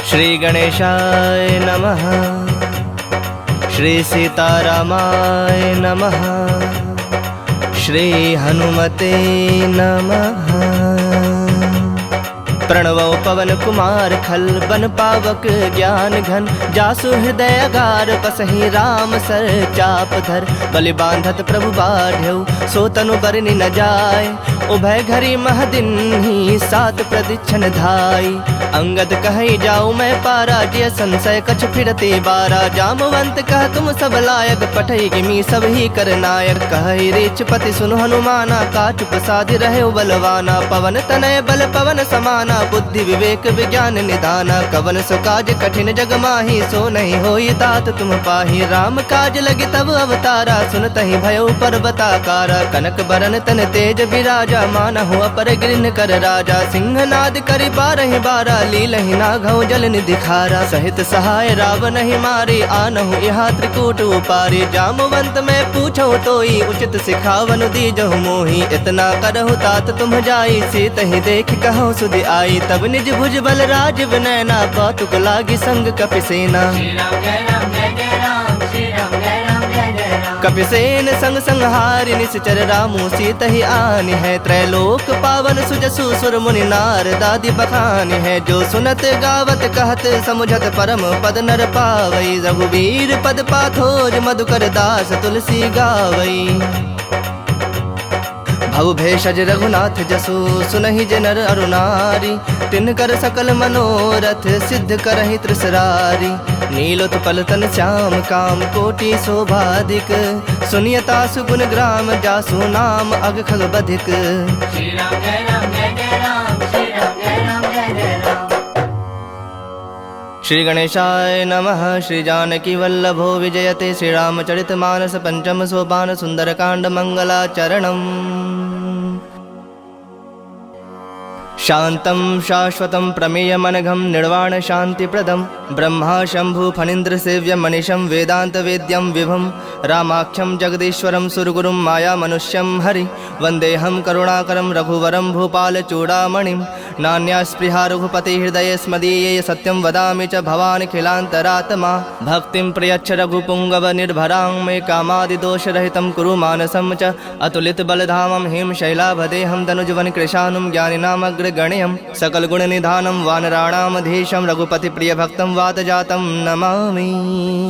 श्री गणेशाय नमः। श्री सीतारामाय नमः। श्री हनुमते नमः। प्रणवो पवन कुमार खल बन पावक ज्ञान घन जासु हृदय अगार पसहि राम सर चाप धर बलि बांधत प्रभु बाढ़ऊ सो तनु बरनि न जाय उभय घरी महदिन ही सात प्रदीक्षण धाई अंगद कहि जाऊ मैं पारा जिय संशय कछ फिरते बारा जामवंत कह तुम सब लायक पठई किमी सब ही कर नायक कहि रेच पति सुनु हनुमाना काचुप साधि रहे बलवाना पवन तनय बल पवन समाना बुद्धि विवेक विज्ञान निदाना कवन सो काज कठिन जग माही सो नहीं होई तात तुम पाही राम काज लगे तब अवतारा सुनतहि भयो पर्वताकारा कनक बरन तन तेज विराजा मानहु अपर गिरन कर राजा सिंहनाद करि बारहि बारा लीलहि नाघौ जल निधि खारा सहित सहाय रावण ही मारे आनहु यहाँ त्रिकूट उपारे जामवंत मैं पूछो तोई उचित सिखावन दीजहु मोही इतना करहु तात तुम जाई सीतहि देख कहो सुधि आई तब निज भुज बल राज विनैना कौतुक लागी संग कपिसेना कपिसेन संग संहारि निश्चर रामू सीतहि आनि है त्रैलोक पावन सुजसु सुर मुनि नार दादी बखानि है जो सुनत गावत कहत समुझत परम पद नर पावई रघुवीर पद पाथोज मधुकर दास तुलसी गावई भव भेषज रघुनाथ जसु सुनहि जनर अरुनारी तिनकर सकल मनोरथ सिद्ध करहि त्रिसरारी नीलोत्पल तन श्याम काम कोटि शोभाधिक सुनियता सुगुण ग्राम जासु नाम अग खग बधिक। श्री राम जय राम जय जय राम श्री राम जय राम जय जय राम। श्री गणेशाय नमः। श्री जानकी वल्लभो विजयते श्री रामचरित मानस पंचम सोपान सुंदरकांड मंगलाचरणम्। शांतं शाश्वतं प्रमेयमनघं निर्वाण शांतिप्रदं ब्रह्मा शंभु फणीन्द्र सेव्यं मनीषं वेदांत वेद्यं विभुं रामाख्यं जगदीश्वरं सुरगुरुं माया मनुष्यं हरि वंदेहं करुणाकरं रघुवरं भूपाल चूड़ामणिं नान्या स्पृहा रघुपति हृदये स्मदीये सत्यं वदामि च भवान् खिलान्तरात्मा भक्तिं प्रयच्छ रघुपुंगव निर्भरां मे कामादिदोषरहितं कुरु मानसं च अतुलित बलधामं हिम शैलाभदेहं तनुजवन कृशानुं ज्ञानिनामग्र गण्यं सकल गुण निधानं वानराणामधीशं रघुपति प्रिय भक्तं वातजातं नमामि।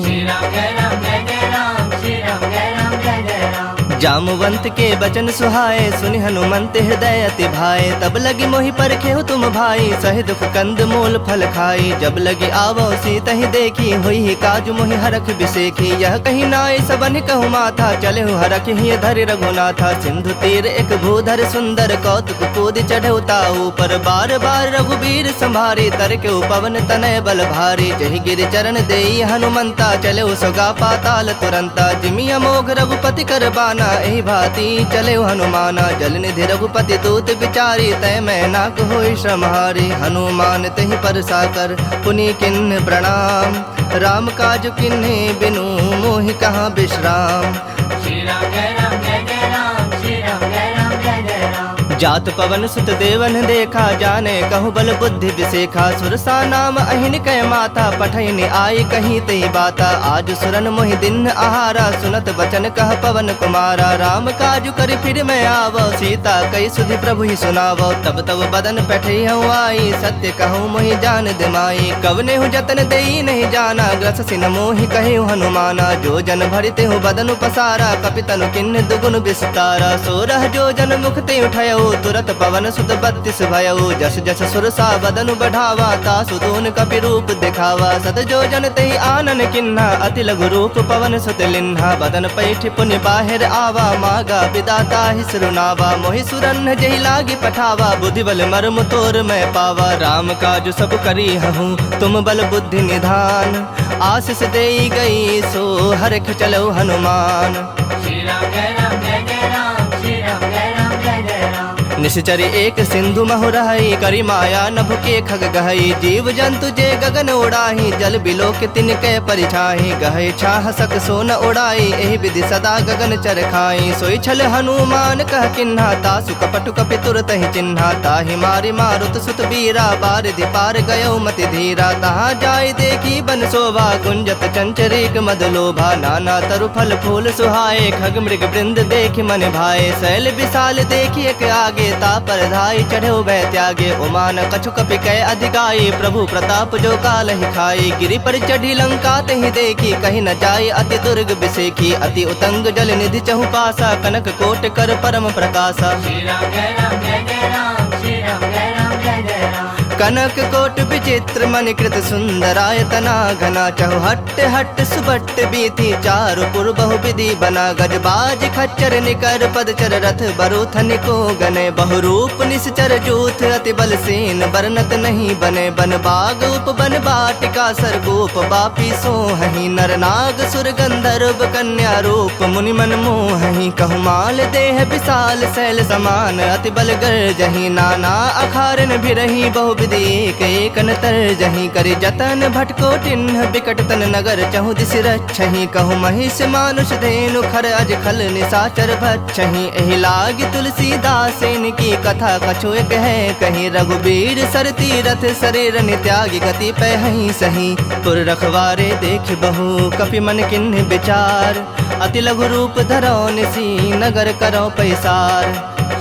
श्री राम जय राम जय जय राम श्री राम जय राम जय जय राम। जामवंत के बचन सुहाए सुनि हनुमंत हृदय अति भाए तब लगी मोहि परखे हो तुम भाई सहि दुख कंद मूल फल खाई जब लगी आवो सीतहि देखी हुई काजु मोहि हरख बिसेखी यह कहीं नाय सबन कहु माथा चले हरख ही धरि रघुनाथा सिंधु तीर एक भूधर सुंदर कौतुक कूद चढ़ऊ ताऊ पर बार बार रघुबीर संभारी तर के पवन तनय बल भारी जहि गिर चरण देई हनुमंता चले सोगा पाताल तुरंता जिमि अमोघ रघुपति कर बाना एहि भांति चले हनुमाना जल निधि रघुपति दूत विचारी तय मैं नाक होई श्रमहारी हनुमान तहि पर साकर पुनि किन्ह प्रणाम राम काज किन्हे बिनु मोहि कहाँ विश्राम। श्री राम जय राम जय जय राम श्री राम जय राम जय जय राम। जात पवन सुत देवन देखा जाने कहु बल बुद्धि विसेखा सुरसा नाम अहिन कह माता पठैन आई कहीं तई बाता आज सुरन मोहि दिन आहारा सुनत बचन कह पवन कुमारा राम काजु कर फिर मैं आवो सीता कई सुधि प्रभु ही सुनावो तब तब बदन पैठे हूँ आई सत्य कहूँ मोहि जान दिमाई कवने हूँ जतन देई नहीं जाना ग्रस सिन मोहि कहे हनुमाना जो जन भरिते हूँ बदन पसारा कपितनु किन्न दुगुन विस्तारा सोरह जो जन मुख ते उठयो तुरत पवन सुत 32 भयऊ जस जस सुरसा बदनु बढ़ावा तासु दून कपि रूप दिखावा सत जो जन तहि आनन किन्हा अति लघु रूप पवन सुत लिन्हा बदन पैठ पुनि बाहिर आवा मागा विदाता ही सुनावा मोहि सुरन जहि लागी पठावा बुद्धि बल मर्म तोर मैं पावा राम काज सब करी हूँ तुम बल बुद्धि निधान आशीष देई गई सो हरख चलो हनुमान। श्री राम जय राम जय जय राम श्री राम जय राम जय जय राम। निश्चरी एक सिंधु महु रही, करी माया नभ के खग गहई। जीव जंतु जे गगन उड़ाही, जल बिलो के तिनके परिछाही। गहे छाह सक सोन उड़ाई, एहि विधि सदा गगन चर खाई। सोई छल हनुमान कह किन्हा, तासु कपटु कपि तुरत ही चिन्हा। ताहि मारि मारुत सुत बीरा, बारिधि पार गयो मति धीरा। तहाँ जाय देखी बन शोभा, गुंजत चंचरीक मद लोभा। नाना तरु फल फूल सुहाए, खग मृग वृंद देखि मन भाए। शैल विशाल देखी एक आगे, ता पर धाई चढ़ो भय त्यागे। उमान कछु कपि कै अधिकाई, प्रभु प्रताप जो काल ही खाई। गिरि पर चढ़ी लंका तहि देखी, कहीं न जाय अति दुर्ग बिसेखी। अति उतंग जल निधि चहु पासा, कनक कोट कर परम प्रकाशा। श्री राम जय राम जय जय राम, श्री राम जय राम जय जय राम। कनक कोट विचित्र मणिकृत सुंदरायतना घना। चहु हट्ट हट्ट सुबट्ट बीथी, चारु पुर बहु विधि बना। गजबाज खच्चर निकर पदचर, रथ बरूथन को गने। बहुरूप निश्चर जूथ, अति बल सेन बरनत नहीं बने। बन बाग उप बन बाटिका, सरगोप बापी सोहहि। नर नाग सुर गंधर्व कन्या रूप, मुनि मन मोहहि। कहु माल देह विशाल शैल समान, अति बल गर्जहि। नाना अखारन भिरहि, बहु विधि एक एक नतर जहीं। करे जतन भटको टिन्ह, बिकट तन नगर चहु दिस रक्षहि। कहु महिष मानुष धेनु, खर अज खल निशाचर भक्षहि। एहि लागी तुलसीदासेन की कथा, कछु एक है कहीं। रघुबीर सर तीरथ शरीर त्यागी, गति पहहि सही। पुर रखवारे देख बहु, कपि मन किन्ह विचार। अति लघु रूप धरो निसी, नगर करो पैसार।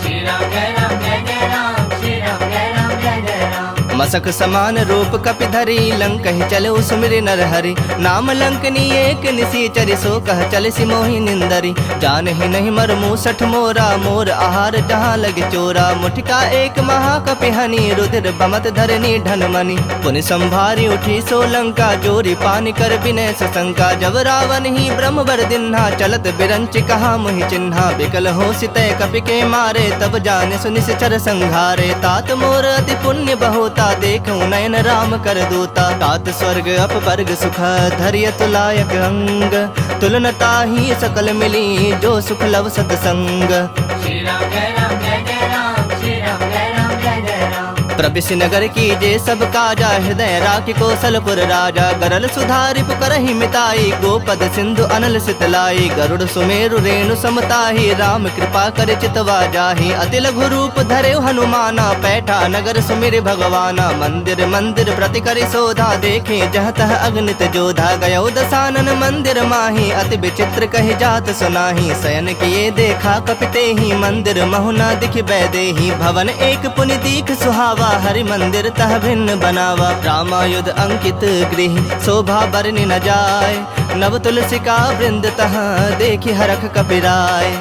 श्री राम जय राम जय जय राम, श्री राम जय राम जय जय राम। मसक समान रूप कपि धरी, लंक ही चले सुमिरि नर हरि। नाम लंकनी एक निसीचरि, सो कह चल सिमोहि निंदरी। जान ही नहीं मर मूसठ मोरा, मोर आहार जहाँ लगे चोरा। मुठिका एक महाकपि हनि, रुधिर बमत धरनी ढन मनि। पुनि संभारी उठी सो लंका, जोरी पानी कर विनय सशंका। जब रावण ही ब्रह्म वर दिन्हा, चलत बिरंच कहा मुहि चिन्हा। बिकल हो सितय कपि के मारे, तब जाने सुनिश्चर संघारे। तात मोर अति पुण्य बहुता, देखूं नयन राम कर दूता। तात स्वर्ग अपवर्ग सुख, धैर्य तुलायक अंग। तुलनता ही सकल मिली, जो सुख लव सतसंग। श्री राम जय राम जय जय राम, श्री राम जय राम जय जय राम। प्रविश नगर की जे सब काजा, हृदय राखि कौशलपुर राजा। गरल सुधारि पुकरहि मिताई, गोपद सिंधु अनल सितलाई। गरुड़ सुमेरु रेणु समताही, राम कृपा कर चितवा जाही। अति लघु रूप धरे हनुमाना, पैठा नगर सुमिर भगवाना। मंदिर मंदिर प्रति करि शोधा, देखे जह तह अगणित जोधा। गयो दसानन मंदिर माही, अति विचित्र कहि जात सुनाही। शयन किए देखा कपिते ही, मंदिर महुना दिख बैदेही। भवन एक पुनि दीख सुहावा, हरि मंदिर तह भिन्न बनावा। रामायुध अंकित गृह, शोभा बरनि न जाय। नव तुलसिका वृंद तह, देखि हरख कपिराय।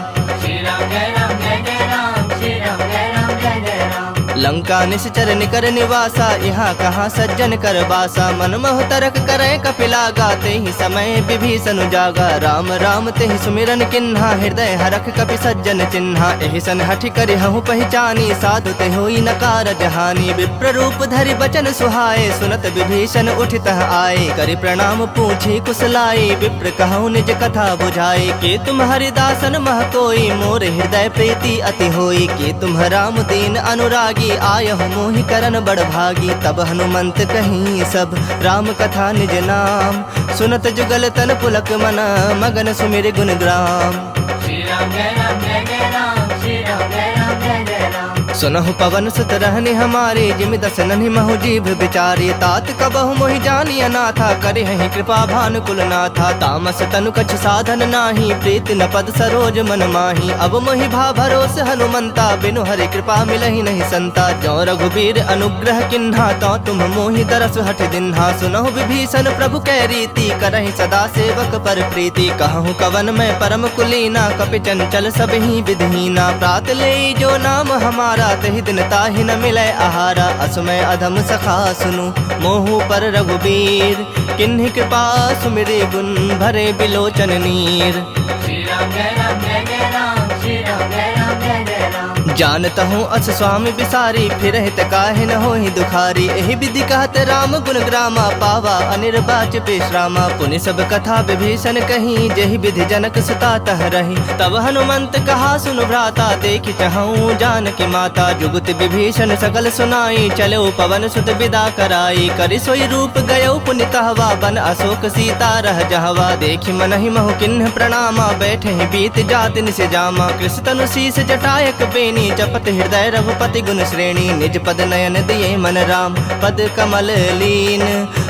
श्री राम जय राम जय जय राम, श्री राम जय राम जय जय राम। लंका निश्चर निकर निवासा, यहाँ कहाँ सज्जन कर बासा। मन मोह तरक करे कपिलागा, तेहि समय विभीषण जागा। राम राम तेहि सुमिरन किन्हा, हृदय हरख कपि सज्जन चिन्हा। एहि सन हठि करि हहु पहचानी, साधु ते होई न कारज हानि। विप्र रूप धरि बचन सुहाए, सुनत विभीषण उठितः आए। करि प्रणाम पूछी कुशलाई, विप्र कहु निज कथा बुझाई। के तुम हरिदासन मह कोई, मोर हृदय प्रीति अति होई। के तुम राम दीन अनुरागी, आयहु मोहि करन बड़ भागी। तब हनुमंत कहीं सब, राम कथा निज नाम। सुनत जुगल तन पुलक मना, मगन सुमिर गुण ग्राम। श्री राम जय राम जय जय राम, श्री राम जय राम जय जय राम। सुनहु पवन सुत रहनि हमारे, जिमि दस नन्हि महु जीभ बिचारी। तात कबहु मोहि जानी अनाथा, करिहहि कृपा भानुकुल नाथा। तामस तनु कछु साधन नाही, प्रीति न पद सरोज मन माही। अब मोहि भा भरोस हनुमंता, बिनु हरि कृपा मिलहि नहीं संता। जो रघुबीर अनुग्रह किन्हा, तो तुम मोहि दरस हठ दिन्हा। सुनहु विभीषण प्रभु कै रीति, करहि सदा सेवक पर प्रीति। कहूँ कवन मैं परम कुलीना, कपि चंचल सब ही विधहीना। प्रात ले जो नाम हमारा, तहि दिन ताहि न मिलै आहारा। असमय अधम सखा सुनु, मोहु पर रघुबीर। किन्हि कृपा सुमिरि गुण, भरे बिलोचन नीर। श्री राम जय राम जय जय राम, श्री राम राम जय राम जय जय राम। जानता हूँ अस स्वामी बिसारी, फिर हित काहे न होहि दुखारी। एहि विधि कहत राम गुण ग्रामा, पावा अनिर्वाच विश्रामा। पुनि सब कथा विभीषण कही, जेहि विधि जनक सुता तह रही। तब हनुमंत कहा सुन भ्राता, देखि चहूँ जानकी माता। जुगत विभीषण सकल सुनाई, चलो पवन सुत विदा कराई। करि सोई रूप गयो पुनि तहवा, बन अशोक सीता रह जहवा। देखि मनहि महु किन्ह प्रणामा, बैठे ही बीत जाति निस जामा। कृष्ण तनु शीस जटायक बेनी, जपत हृदय रघुपति गुण श्रेणी। निज पद नयन दिए मन राम, पद कमल लीन।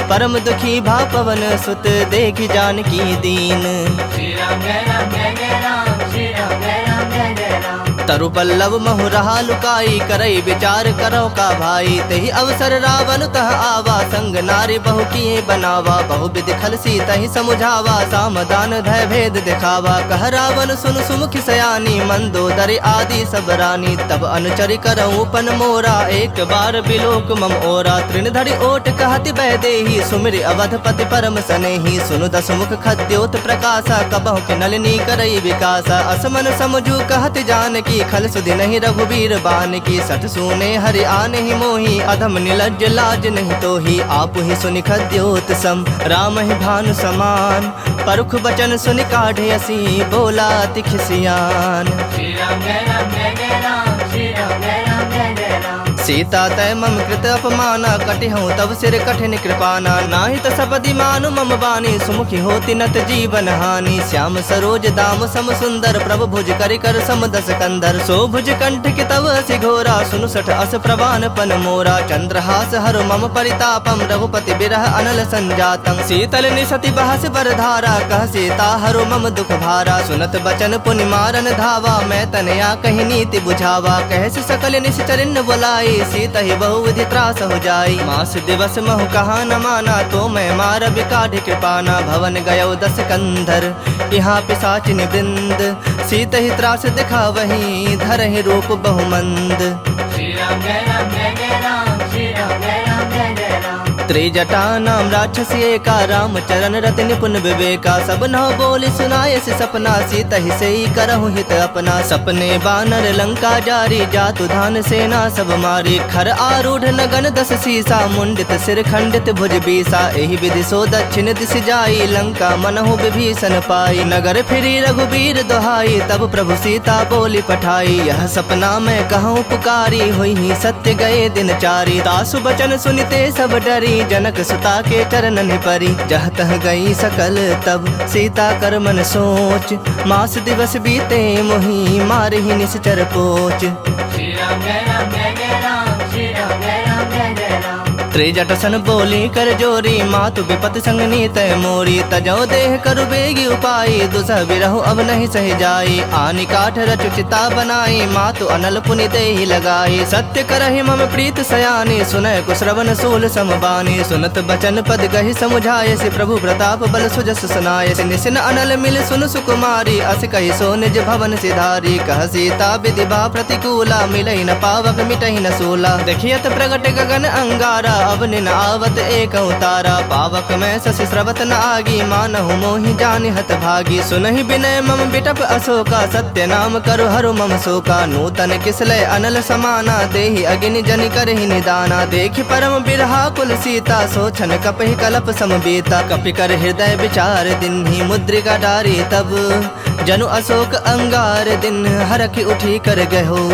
परम दुखी भा पवन सुत, देखि जानकी दीन। श्री राम जय राम जय जय राम। श्री राम जय राम जय जय राम। तरु पल्लव महु रहा लुकाई, करई विचार करो का भाई। तेहि अवसर रावण तह आवा, संग नारी बहु किए बनावा। बहु विधि खल सीतहि समुझावा, सामदान धय भेद दिखावा। कह रावण सुन सुमुखि सयानी, मंदोदरी आदि सब रानी। तब अनुचरि करऊँ पन मोरा, एक बार बिलोक मम ओरा। तृण धरि ओट कहति बैदेही, सुमिर अवधपति परम सनेही। सुनु दस मुख खद्योत प्रकाशा, कबहु के नलिनी करई विकासा। असमन समझू कहति जानकी, खल सुधि नहीं रघुबीर बान की। सठ सूने हरि आने ही मोही, अधम निलज्ज लाज नहीं तो ही। आप ही सुनि खद्योत सम, राम ही भानु समान। परुख बचन सुनि काढ़े असी, बोला अति खिसियान। श्री राम जय राम जय जय राम। श्री राम जय राम जय जय राम। सीता तय मम कृत अपमाना, कटिहूँ तब सिर कठिन कृपाना। नाहि त सपदि मानु मम बानी, सुमुखी होति नत जीवन हानि। श्याम सरोज दाम सम सुंदर, प्रभु भुज करि कर सम दस कंदर। सो भुज कंठ के तव असि घोरा, सुनु सठ अस प्रवान पन मोरा। चंद्रहास हरु मम परितापम, रघुपति बिरह अनल संजातम। शीतल निसति बहस बरधारा, कह सीता हरु मम दुख भारा। सुनत बचन पुनि मारन धावा, मैं तनया कहि नीति बुझावा। कहस सकल निश्चरिन बुलाई, सीता ही बहु विधि त्रास हो जाई। मास दिवस महु कहा न माना, तो मैं मार बिकाढ़ कृपाना। भवन गयो दस कंधर, यहाँ पिशाचिनी वृंद। सीता ही त्रास दिखा वही, धरहि रूप बहुमंद। श्री राम जय राम जय जय राम। श्री राम जय राम जय जय राम। त्रिजटा नाम राक्षसी एका, राम चरण रति निपुण विवेका। सब नौ बोली सुनाए से सपना, सीता ही से ही करहु हित अपना। सपने बानर लंका जारी, जातु धान सेना सब मारी। खर आरूढ़ नगन दस सीसा, मुंडित सिर खंडित भुज बीसा। एहि विधि सो दक्षिण दिशि जाई, लंका मनहु विभीषण पाई। नगर फिरी रघुबीर दोहाई, तब प्रभु सीता बोली पठाई। यह सपना मैं कहूँ पुकारी, हुई ही सत्य गए दिन चारी। तासु बचन सुनिते सब डरी, जनक सुता के चरणन परी। जह तह गई सकल तब, सीता कर मन सोच। मास दिवस बीते मोही, मार ही निश्चर पोच। श्री राम जय राम जय जय राम। श्री राम जय राम जय जय राम। त्रिजट सन बोली कर जोरी, मातु विपत संग नीत मोरी। तजो देह करु बेगी उपाई, दुसह बिरहु अब नहीं सह जाई। आनि काठ रचु चिता बनाई, मातु अनल पुनि देहि लगाई। सत्य करहि मम प्रीत सयानी, सुनय कुश्रवण सूल समबानी। सुनत बचन पद गहि समुझाय, से प्रभु प्रताप बल सुजस सुनाय। निसिन अनल मिल सुन सुकुमारी, अस कहि सो निज भवन सिधारी। कह सीता विधि बा प्रतिकूला, मिलहि न पावक मिटहि न सूला। देखियत प्रगट गगन अंगारा, अब निन आवत एक उतारा। पावक में शशि स्रवत न आगी, मानहु मोहि जानि हत भागी। सुनहि विनय मम बिटप अशोका, सत्य नाम करु हरु मम शोका। नूतन किसलय अनल समाना, देहि अगिनि जनि करहि निदाना। देखि परम बिरहा कुल सीता, सोचन कपहि कलप समबीता। कपि कर हृदय विचार दिन्हि, मुद्रिका डारी तब। जनु अशोक अंगार दिन, हरखि उठी कर गहो।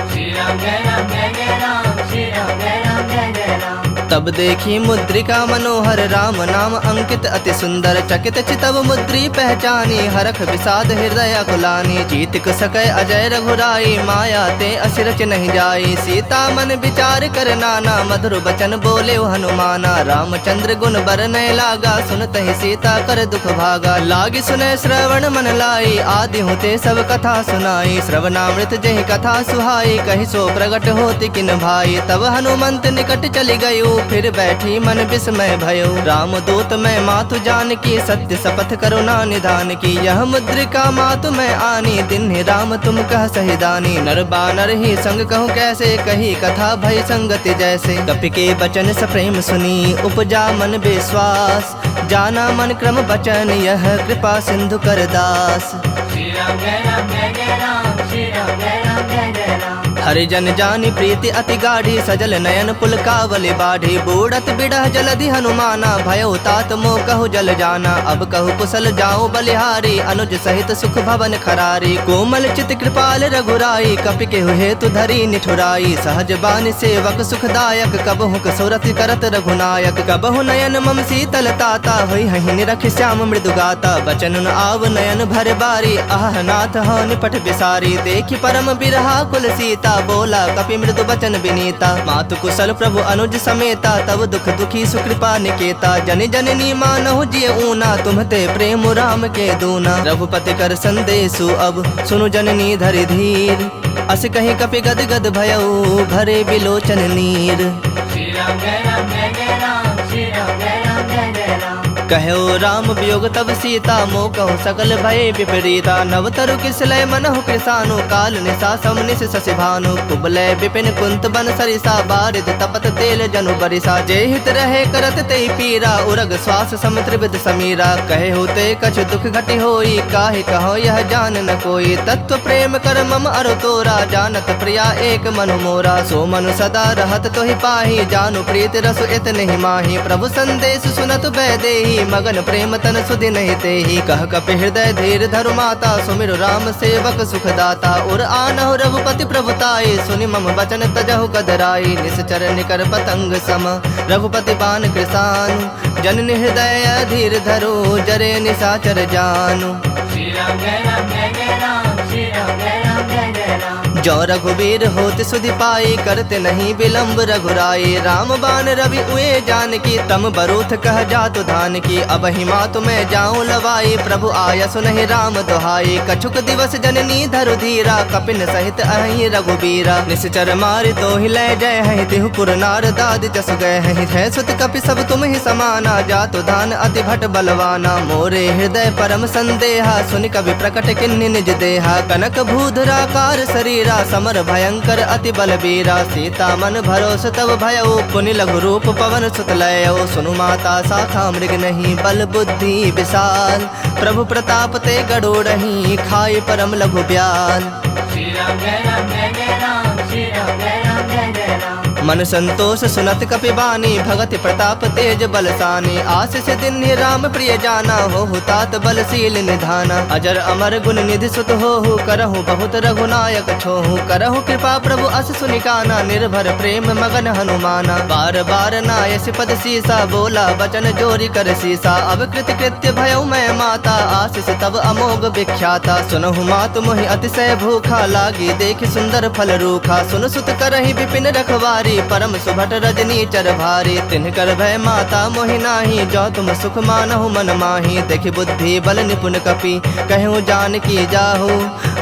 श्री राम जय राम जय जय राम। श्री राम जय राम जय जय राम। तब देखी मुद्रिका मनोहर, राम नाम अंकित अति सुंदर। चकित चितव मुद्री पहचानी, हरख विषाद हृदय अकुलानी। जीत सकै अजय रघुराई, माया ते असिरच नहीं जाई। सीता मन विचार कर नाना, मधुर बचन बोले हनुमाना। रामचंद्र गुण बरनय लागा, सुनत ही सीता कर दुख भागा। लागी सुनय श्रवण मन लाई, आदि होते सब कथा सुनाई। श्रवणामृत जहि कथा सुहाई, कहि सो प्रगट होति किन भाई। तब हनुमंत निकट चली गयो, फिर बैठी मन विस्मय भयो। राम दूत मैं मातु जानकी, सत्य शपथ करुणा निधान की। यह मुद्रिका मातु मैं आनी, दिन राम तुम कह सहिदानी। नर बानर ही संग कहूँ कैसे, कही कथा भय संगति जैसे। कपि के बचन सप्रेम सुनी, उपजा मन विश्वास। जाना मन क्रम बचन, यह कृपा सिंधु कर दास। श्री राम जय राम जय जय राम श्री राम जय राम जय जय राम हरिजन जानी प्रीति अति गाढ़ी सजल नयन पुल कावले बाढ़ी बूढ़त बिड़ह जलधि हनुमाना भयो तात मोह कहु जल जाना अब कहु कुशल जाओ बलिहारी अनुज सहित सुख भवन खरारी कोमल चित कृपाल रघुराई कपि के हेतु धरी निठुराई सहज बानी सेवक सुखदायक कबहु कसुरति करत रघुनायक कबहु नयन मम शीतल ताता होई हहि निरख श्याम मृदु गाता बचन न आव नयन भर बारी आह नाथ हो निपट बिसारी देखि परम बिरहा कुल सीता बोला कपि मृदु बचन विनीता मातु कुशल प्रभु अनुज समेता तब दुख दुखी सुकृपा निकेता जन जननी मानहु जिय ऊना तुम्हते प्रेम राम के दूना रघुपति कर संदेशु अब सुनु जननी धरि धीर अस कहीं कपि गद गद भयउ भरे बिलोचन नीर श्री राम जय राम जय जय राम श्री राम जय राम जय जय राम कहो राम वियोग तब सीता मोह कहु सकल भय विपरीता नव तरु किसलय मनहु कृसानु काल निशा समनिस शशि भानु कुबलय विपिन कुंत बन सरिसा बारिद तपत तेल जनु बरिसा जय हित रहे करत तेहि पीरा उरग श्वास सम त्रिविध समीरा कहे होते कछ दुख घटि होई काहे कहो यह जान न कोई तत्व प्रेम कर मम अरु तोरा जानत प्रिया एक मनु मोरा सो मनु सदा रहत तोहि पाही जानु प्रीत रसु इत नहीं माही प्रभु संदेश सुनत बैदेही मगन प्रेम तन सुधि नहीं तेहि कह कपि हृदय धीर धरु माता सुमिरु राम सेवक सुखदाता उर आनहु रघुपति प्रभुताई सुनि मम बचन तजहु कदराई निश्चर निकर पतंग सम रघुपति बान कृसानु जननि हृदय धीर धरो जरे निशाचर जानु श्री राम जय राम जय जय राम श्री राम जय राम जय जय राम जो रघुवीर होत सुधि पाई करते नहीं विलम्ब रघुराई राम बान रवि उए जान की तम बरूथ कह जातु धान की अब हिमात में जाऊं लवाई प्रभु आया सुनहि राम दुहाई कछुक दिवस जननी धरु धीरा कपिन सहित अहि रघुबीरा निश्चर मारि तो ही लय जय है तिहु पुर नार दाद जस गए है सुत कपि सब तुम ही समाना जातु धान अति भट बलवाना मोरे हृदय परम संदेहा सुनि कवि प्रकट किन्नि निज देहा कनक भूधराकार शरीरा समर भयंकर अति बलबीरा सीता मन भरोस तब भयउ पुनि लघु रूप पवन सुत लयो सुनु माता शाखा मृग नहीं बल बुद्धि विशाल प्रभु प्रताप ते गड़ो रही खाई परम लघु ब्याल श्री राम जय राम जय जय राम श्री राम जय राम जय जय राम मन संतोष सुनत कपि बानी भगति प्रताप तेज बलसानी आशीष दिन राम प्रिय जाना हो तात बलशील निधाना अजर अमर गुण निधि सुत हो करहु बहुत रघुनायक छोहु करहु कृपा प्रभु अस सुनिकाना निर्भर प्रेम मगन हनुमाना बार बार नायस पद सीसा बोला बचन जोरी कर सीसा अब कृत कृत्य भयउ मैं माता आशीष तब अमोघ विख्याता सुनहु मातु मोहि अतिशय भूखा लागी देखि सुंदर फल रूखा सुन सुत करहि विपिन रखवारी परम सुभट रजनी चर भारी तिनकर भय माता मोहि नाही जो तुम सुख मानहु मन माही देखि बुद्धि बल निपुण कपि कहूँ जान की जाहु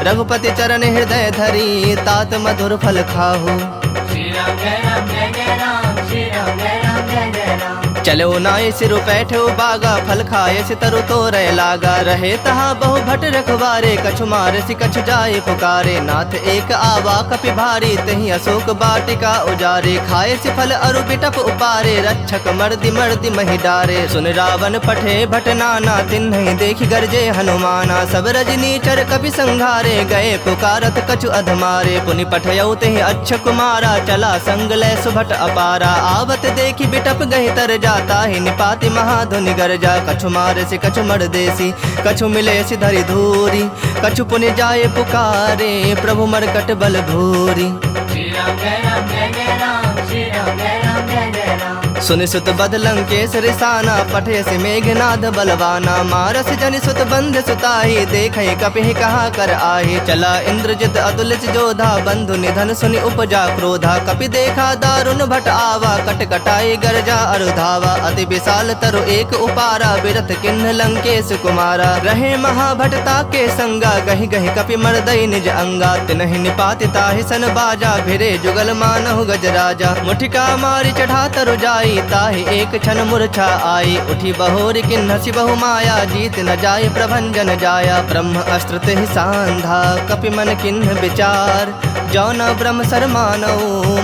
रघुपति चरण हृदय धरी तात मधुर फल खाहु श्री राम जय राम जय जय राम श्री राम जय राम जय जय राम चलो नाय सिरु बैठो बागा फल खाए सितरु तो रह लागा रहे तहा बहु भट रखवारे कछु मारे सि कछु जाए पुकारे नाथ एक आवा कपि भारी तही अशोक बाटिका उजारे खाए सि फल अरु बिटप उपारे रक्षक मर्दि मर्दि महि डारे सुन रावण पठे भट नाना तिन्हि देखि गरजे हनुमाना सब रजनी चर कपि संघारे गए पुकारत कछु अधमारे पुनि पठयउ तहि अच्छ कुमारा चला संग लय सुभट अपारा आवत देखि बिटप गहि तर जाता ही निपाति महाधुनि गरजा कछु मारे से कछु मर देसी कछु मिले सि धरि धूरी कछु पुनि जाए पुकारे प्रभु मरकट बल भूरी श्री राम जय राम जय जय राम श्री राम जय राम जय जय राम सुनि सुत बद लंकेश रिसाना पठे से मेघनाद बलवाना मारस जनि सुत बंध सुताही देखे कपि कहा कर आही चला इंद्रजित अतुलित जोधा बंधु निधन सुनि उपजा क्रोधा कपि देखा दारुण भट आवा कट कटाई गरजा अरुधावा अति विशाल तरु एक उपारा बिरथ किन्ह लंकेश कुमारा रहे महाभटता के संगा गहि गहि कपि मर्दई निज अंगा तिनहि निपाति ताहि सन बाजा भिरे जुगल मानहु गजराजा मुठिका मारी चढ़ा तरु जाई ताहि एक क्षण मूर्छा आई उठी बहोर किन्हसि बहु माया जीत न जाय प्रभंजन जाया ब्रह्म अस्त्र तेहि सांधा कपि मन किन्ह विचार जौन ब्रह्म शर्मानौ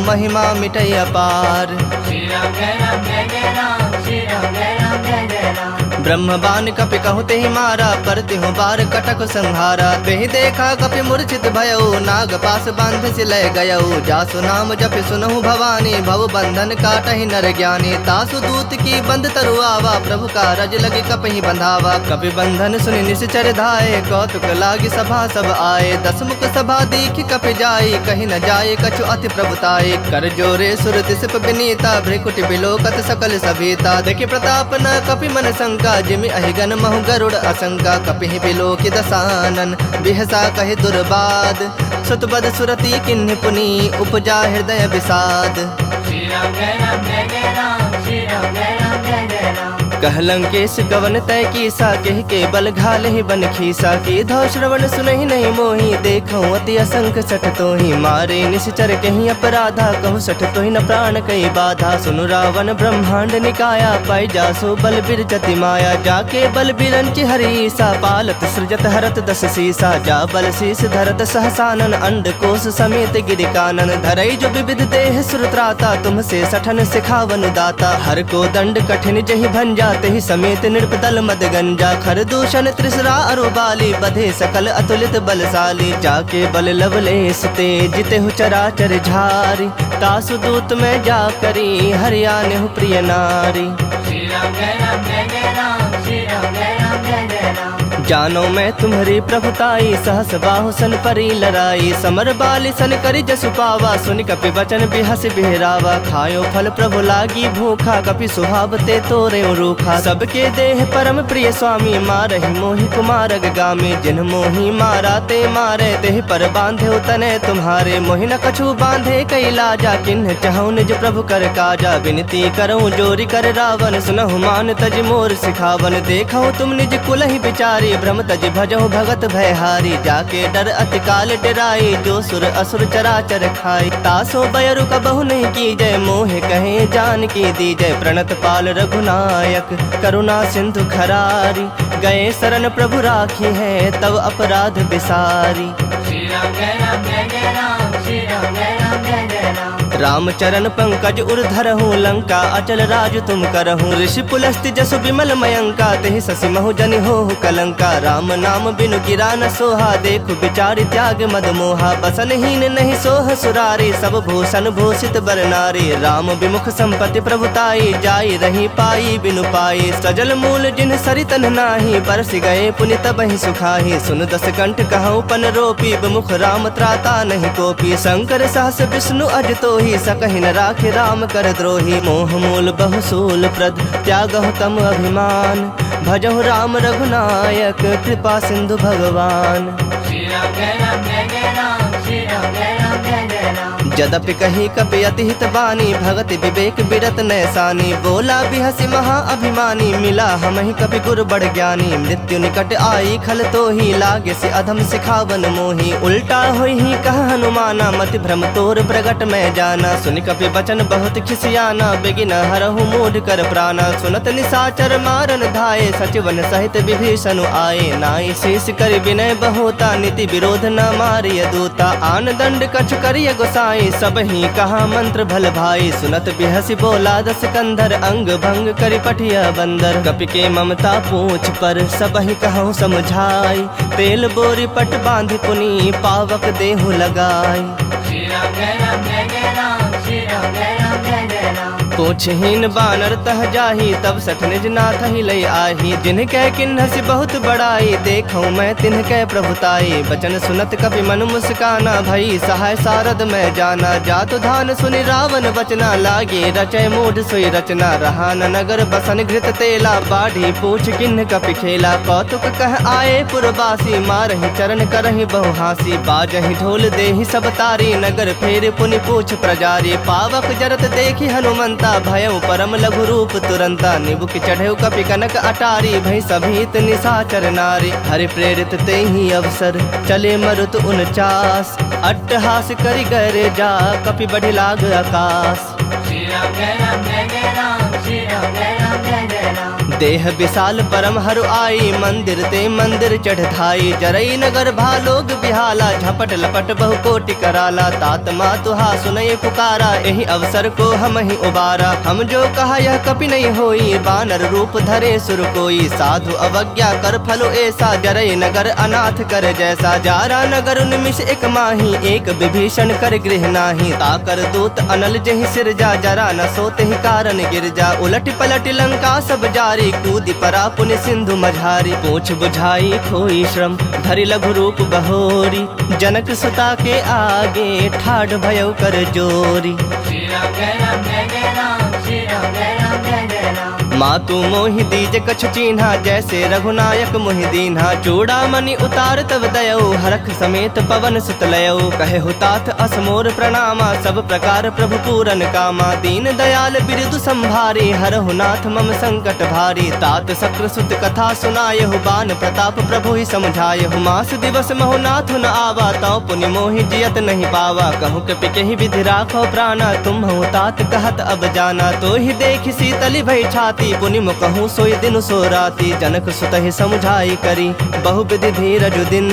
महिमा मिटै अपार श्री राम जय राम जय जय राम श्री राम जय राम जय जय राम ब्रह्म बाण कपि कहते ही मारा, पर तिहु बार कटक संहारा। तेहि देखा कपि मूर्छित भयउ, नाग पास बांध सिलय गयउ। जासु नाम जपि सुनहु भवानी, भव बंधन काटहि नर ज्ञानी। तासु दूत की बंद तरु आवा, प्रभु का रज लगे कपहि बंधावा। कपि बंधन सुनि निश्चर धाये, कौतुक लागी सभा सब आए। दस मुख सभा दीख कपि जाई, कहीं न जाए कछु अति प्रभुताई। कर जोरे सुर तिसप विनीता, भ्रिकुटि बिलोकत सकल सभीता। देखि प्रताप न कपि मन शंका, जिमि अहिगन महु गरुड़ असंका। कपिहि बिलोकि दसानन, बिहसा कहि दुर्बाद। सुतबद सुरति किन्हि पुनि, उपजा हृदय विषाद। श्री राम जय राम जय जय राम, श्री राम जय राम जय जय राम। कहलंकेश गवन तय कीसा, कह के बल घाल ही बन खीसा। की धौ श्रवण सुनहि नहीं मोही, देखऊं अति असंख सठ तोहि। मारे निश्चर कहीं अपराधा, कहु सठ तोहि न प्राण कई बाधा। सुनु रावण ब्रह्मांड निकाया, पाई जासो बल बिरजति माया। जाके बल बिरंचि हरीसा, पालत सृजत हरत दस सीसा। जा बल शीस धरत सहसानन, अंड कोश समेत गिरि कानन। धरई जो विविध देह सुरत्राता, तुमसे सठन सिखावन दाता। हर को दंड कठिन जहि भंजा, तेहि समेत नृपदल मद गंजा। खर दूषण त्रिसरा अरुबाली, बधे सकल अतुलित बलशाली। जाके बल लवलेश ते, जितेहु चराचर झारी। तासु दूत में जा करी, हरियानेहु प्रिय नारी। श्री राम जय राम जय जय राम, श्री राम जय राम जय जय राम। जानो मैं तुम्हारी प्रभुताई, सहस बाहु सन परी लड़ाई। समर बाली सन करि जसु पावा, सुनि कपि बचन बिहस बिहरावा। खायो फल प्रभु लागी भूखा, कपि सुहाव ते तोरे रूखा। सबके देह परम प्रिय स्वामी, मारहि मोहि कुमारग गामी। जिन मोहि मारा ते मारे, तेहि पर बांधे तने तुम्हारे। मोहि न कछु बांधे कई लाजा, किन्ह चहु निज प्रभु कर काजा। विनती करऊं जोरी कर रावण, सुनहु मान तज मोर सिखावन। देखऊं तुम निज कुलहि बिचारी, भ्रम तज भजहु भगत भयहारी। जाके डर अति काल डराई, जो सुर असुर चराचर खाई। तासो बयरु कबहु नहीं की जय, मोहे कहे जान की दी जय। प्रणत पाल रघुनायक, करुणा सिंधु खरारी। गए शरण प्रभु राखी है, तब अपराध बिसारी। श्री राम जय राम जय जय राम, श्री राम जय राम जय जय राम। राम चरण पंकज उर्धरहु, लंका अचल राज तुम करहु। ऋषि पुलस्ति जसु विमल मयंका, तेहि ससि महु जनि होहु कलंका। राम नाम बिनु गिरा न सोहा, देखु बिचारि त्याग मद मोहा। बसनहीन नहीं सोह सुरारी, सब भूषण भूषित बर नारी। राम विमुख संपत्ति प्रभुताई, जाई रही पाई बिनु पाई। सजल मूल जिन सरितन नाही, बरस गए पुनि तबहि सुखाही। सुन दस कंठ कहऊं पन रोपी, विमुख राम त्राता नहीं कोपी। शंकर सहस विष्णु अज तोहि, सकहि न राखे राम कर द्रोही। मोह मूल बहुसूल प्रद, त्यागहु तम अभिमान। भजहु राम रघुनायक, कृपा सिंधु भगवान। श्री राम जय राम जय जय राम, श्री राम जय राम जय जय राम। जदपि कही कपि अति हित बानी, भगति विवेक बिरत नैसानी। बोला बिहसि महा अभिमानी, मिला हमहि कपि गुर बड़ ज्ञानी। मृत्यु निकट आई खल तोहि, लागे से अधम सिखावन मोहि। उल्टा होई ही कह हनुमाना, मति भ्रम तोर प्रगट में जाना। सुनि कपि बचन बहुत खिसियाना, बेगिन हरहु मूढ़ कर प्राणा। सुनत निशाचर मारन धाये, सचिवन सहित विभीषण आए। नाई शीस कर विनय बहोता, नीति विरोध न मारिय दूता। आन दंड कछु करिय गोसाई, सब ही कहा मंत्र भल भाई। सुनत बिहसि बोला दस कंधर, अंग भंग करि पठिया बंदर। कपि के ममता पूछ पर, सब ही कहूँ समझाई। तेल बोरी पट बांध पुनि, पावक देहु लगाई। श्री राम जय राम जय जय राम, श्री राम जय राम जय जय राम। पूछहीन बानर तह जाही, तब सठ निज नाथ ही लई आही। जिनकै किन्हसि बहुत बड़ाई, देखऊं मैं तिनकै प्रभुताई। बचन सुनत कपि मन मुस्काना, भई सहाय सारद में जाना। जातु धान सुनि रावण बचना, लागे रचय मूढ़ सोई रचना। रहा न नगर बसन घृत तेला, बाढ़ी पूछ किन्ह कपि खेला। कौतुक कह आए पुरवासी, मारहि चरण करहि बहु हासी। बाजहि ढोल देहि सब तारी, नगर फेर पुनि पूछ प्रजारी। पावक जरत देखि हनुमंता, भयउ परम लघु रूप तुरंता। निबुक चढ़ेउ कपि कनक अटारी, भई सभीत निशाचर नारी। हरि प्रेरित तेहि अवसर, चले मरुत 49। अट्टहास करि गरे जा, कपि बढ़ि लाग आकाश। श्री राम जय राम जय जय राम, श्री राम जय राम जय जय राम। देह विशाल परम हरु आई, मंदिर ते मंदिर चढ़ धाई। जरई नगर भालोग बिहाला, झपट लपट बहु कोटि कराला। तात मातुहा सुनय पुकारा, यही अवसर को हम ही उबारा। हम जो कहा यह कपि नहीं होई, बानर रूप धरे सुर कोई। साधु अवज्ञा कर फलो ऐसा, जरई नगर अनाथ कर जैसा। जारा नगर निमिष एक माही, एक विभीषण कर गृह नाही। ताकर दूत अनल जहि सिर जा, जरा न सोते ही कारण गिर जा। उलट पलट लंका सब जारी, कूदी परा पुण्य सिंधु मझारी। पूछ बुझाई खोई श्रम, धरि लघु रूप बहोरी। जनक सुता के आगे, ठाढ़ भयो कर जोरी। श्री राम जय राम जय जय राम, श्री राम जय राम जय जय राम। मातु मोहि दीज कछु चीन्हा, जैसे रघुनायक मोहि दीन्हा। चूड़ामणि उतार तब दयऊ, हरख समेत पवन सुत लयऊ। कहे हुतात असमोर प्रणामा, सब प्रकार प्रभु पूरन कामा। दीन दयाल बिरदु संभारी, हरहु नाथ मम संकट भारी। तात सक्र सुत कथा सुनायहु, बान प्रताप प्रभु ही समझायहु। मास दिवस महु नाथ न आवा, तौ पुनि मोहि जियत नहीं पावा। कहूँ कपि केहि विधि राखो प्राणा, तुम तात कहत अब जाना। तो ही देख शीतली भई छाती, पुनि मुकहूँ सोई दिन सो राती। जनक सुत ही समुझाई करी, बहु विधि धीरज दिन।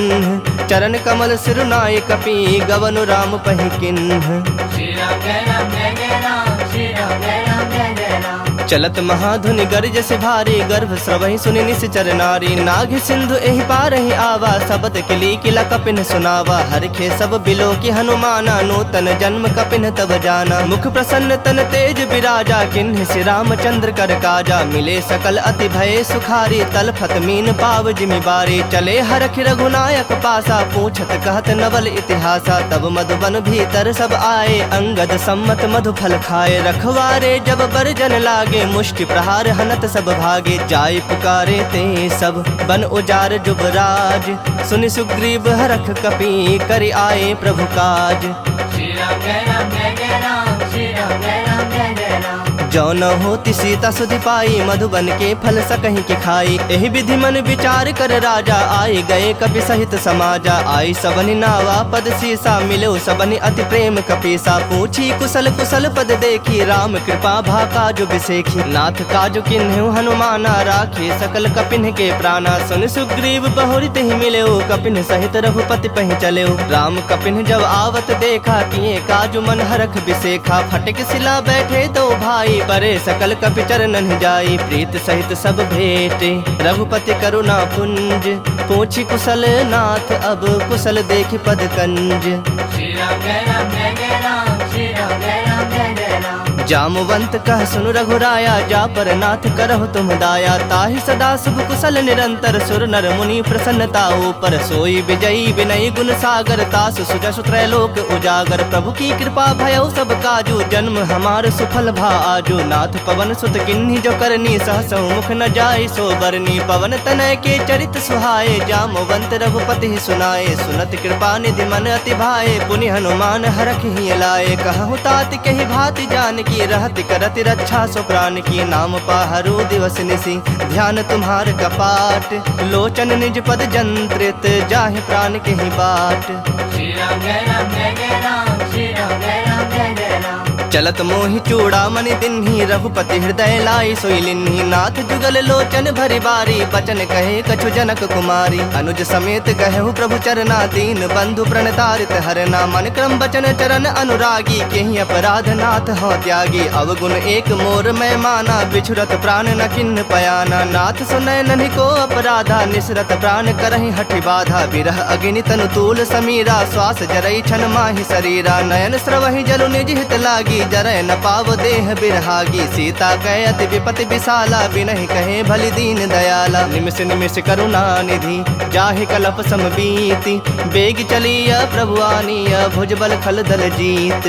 चरण कमल सिरुनाय कपि, गवनु राम पहि किन्ह। श्री राम जय राम जय जय राम, श्री राम जय राम जय जय राम। चलत महाधुनि गर्ज से भारी, गर्भ स्रवहि सुनि निश्चर नारी। नाग सिंधु एहि पारहि आवा, सबत किली किला कपिन सुनावा। हरखे सब बिलो की हनुमाना, नूतन जन्म कपिन तब जाना। मुख प्रसन्न तन तेज विराजा, किन्ह श्री रामचंद्र कर काजा। मिले सकल अति भय सुखारी, तलफत मीन पाव जिमि बारी। चले हरख रघुनायक पासा, पूछत कहत नवल इतिहासा। तब मधुबन भीतर सब आए, अंगद सम्मत मधु फल खाए। रखवारे जब बरजन लागे, मुष्टि प्रहार हनत सब भागे। जाय पुकारे ते सब, बन उजार जुबराज। सुनि सुग्रीव हरख कपि, करि आए प्रभु काज। श्री राम जय राम जय जय राम, श्री राम जय राम जय जय राम। जो न होती सीता सुधि पाई, मधुबन के फल सकहि के खाई। एहि विधि मन विचार कर राजा, आए गए कपि सहित समाजा। आई सबनि नावा पद सीसा, मिलो सबनि अति प्रेम कपीसा। पूछी कुशल कुशल पद देखी, राम कृपा भा काजु बिसेखी। नाथ काजु किन्हु हनुमाना, राखे सकल कपिन के प्राणा। सुन सुग्रीव बहुरि तेहि मिलेउ, कपिन सहित रघुपति पहि चलेउ। राम कपिन जब आवत देखा, किए काजु मन हरख बिसेखा। फटक सिला बैठे दो भाई, परे सकल कपि चरणन जाई। प्रीत सहित सब भेटे, रघुपति करुणा पुंज। पूछी कुशल नाथ, अब कुशल देखि पद कंज। श्री राम जय राम जय जय राम, श्री राम जय राम जय जय राम। जामवंत कह सुनु रघुराया, जा पर नाथ करहु तुम दाया। ताहि सदा शुभ कुशल निरंतर, सुर नर मुनि प्रसन्नता ऊपर। सोई विजयी विनयी गुण सागर, तासु सुजसु त्रैलोक उजागर। प्रभु की कृपा भयउ सब काजू, जन्म हमार सुफल भा आजू। नाथ पवन सुत किन्ही जो करनी, सहसहु मुख न जाय सो बरनी। पवन तनय के चरित सुहाए, जामवंत रघुपति ही सुनाए। सुनत कृपा निधि मन अति भाए, पुनि हनुमान हरख ही लाए। कहु तात कहि भाति जान की, रहत करत रक्षा सो प्राण की। नाम पाहरु दिवस निसी, ध्यान तुम्हार कपाट। लोचन निज पद जंत्रित, जाहि प्राण केहि बाट। श्री राम जय राम जय जय राम, श्री राम जय राम जय जय राम। चलत मोहि चूड़ामणि दिन्ही, रघुपति हृदय लाई सोई लिन्ही। नाथ जुगल लोचन भरि बारी, बचन कहे कछु जनक कुमारी। अनुज समेत कहु प्रभु चरना, दीन बंधु प्रणतारित हरना। मन क्रम बचन चरण अनुरागी, केहि अपराध नाथ हो त्यागी। अवगुण एक मोर मैं माना, बिछुरत प्राण न किन्ह पयाना। नाथ सुनय नन्हि को अपराधा, निसरत प्राण करहि हठि बाधा। विरह अग्नि तनु तूल समीरा, श्वास जरई छन माहि शरीरा। नयन स्रवहि जलु निज हित लागी, जरय न पाव देह बिरहागी। सीता कहे अति विपति विशाला, बिनहि कहे भलि दीन दयाला। निमिष निमिष करुणा निधि, जाहि कलप सम बीति। बेग चलिया प्रभु आनिया, भुजबल खल दल जीत।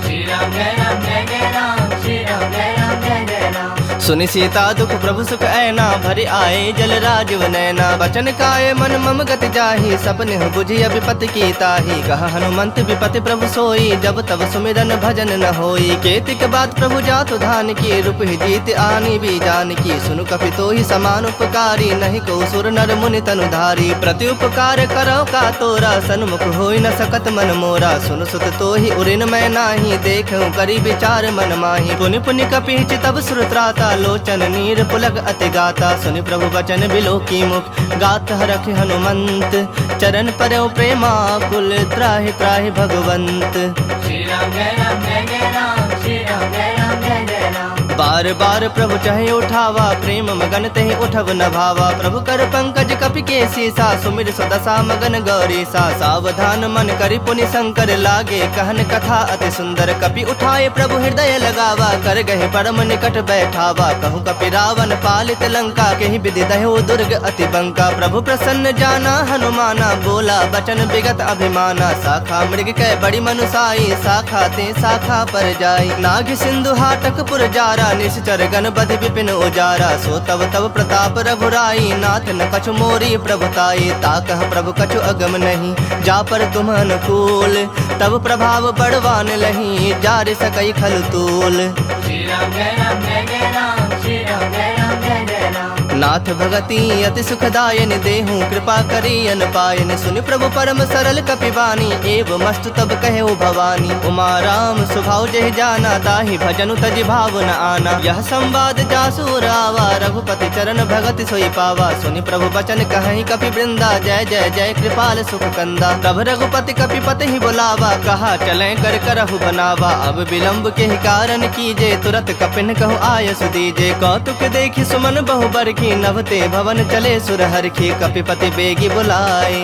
श्री राम जय राम जय जय राम, श्री राम जय राम जय जय राम। सुनि सीता दुख प्रभु सुख ऐना, भरि आए जल राजीव नैना। बचन काय मन मम गति जाहि, सपने बुझिय विपति की ताहि। कहा हनुमंत विपति प्रभु सोई, जब तब सुमिरन भजन न होई। सोई केतिक बात प्रभु जातु धान की रूप ही जीत आनी भी जान की सुनु कपि तो ही समान उपकारी नहीं को सुर नर मुनि तनुधारी प्रति उपकार करो का तोरा सन्मुख होई न सकत मन मोरा सुन सुत तो ही उरिन मैं नाही देखूं करी विचार मन माही पुनि पुनि कपि चितब सुरत्राता लोचन नीर पुलक अति गाता सुनि प्रभु वचन बिलो की मुख गात हरख हनुमंत चरण परयो प्रेमा कुल त्राहि त्राहि भगवंत श्री राम जय राम जय जय राम श्री राम जय राम जय जय राम बार बार प्रभु चाहे उठावा प्रेम मगन तहि उठव न भावा प्रभु कर पंकज कपि के सीसा सुमिर सुदशा मगन गौरी सा सावधान मन करि पुनि शंकर लागे कहन कथा अति सुंदर कपि उठाए प्रभु हृदय लगावा कर गहे परम निकट बैठावा कहूँ कपि रावण पालित लंका केहि विधि दहो दुर्ग अति बंका प्रभु प्रसन्न जाना हनुमाना बोला बचन विगत अभिमाना शाखा मृग कै बड़ी मनुसाई शाखा ते शाखा पर जाई नाग सिंधु हाटक पुर जारा निश्चर गण बधि विपिन उजारा सो तब तब प्रताप रघुराई नाथ न कछु मोरी प्रभुताई ताकह प्रभु कछु अगम नहीं जा पर तुम अनुकूल तब प्रभाव बड़वान लही जार सकई खल तूल श्री राम जय राम जय जय राम श्री राम जय राम जय जय राम नाथ भगति अति सुखदायन देहूँ कृपा करी अन पायन सुनि प्रभु परम सरल कपिवानी एव मस्तु तब कहे भवानी उमा राम स्वभाव जय जाना ताहि भजनु तज भाव न आना यह संवाद जासु रावा रघुपति चरण भगति सोई पावा सुनि प्रभु बचन कहि कपि वृंदा जय जय जय कृपाल सुख कंदा तब रघुपति कपिपति ही बुलावा कहा चले कर करहु बनावा अब विलंब के ही कारण कीजे तुरत कपिन कहु आयस दीजे कौतुक देखि सुमन बहु बरखी नभते भवन चले सुरहर की कपिपति बेगी बुलाए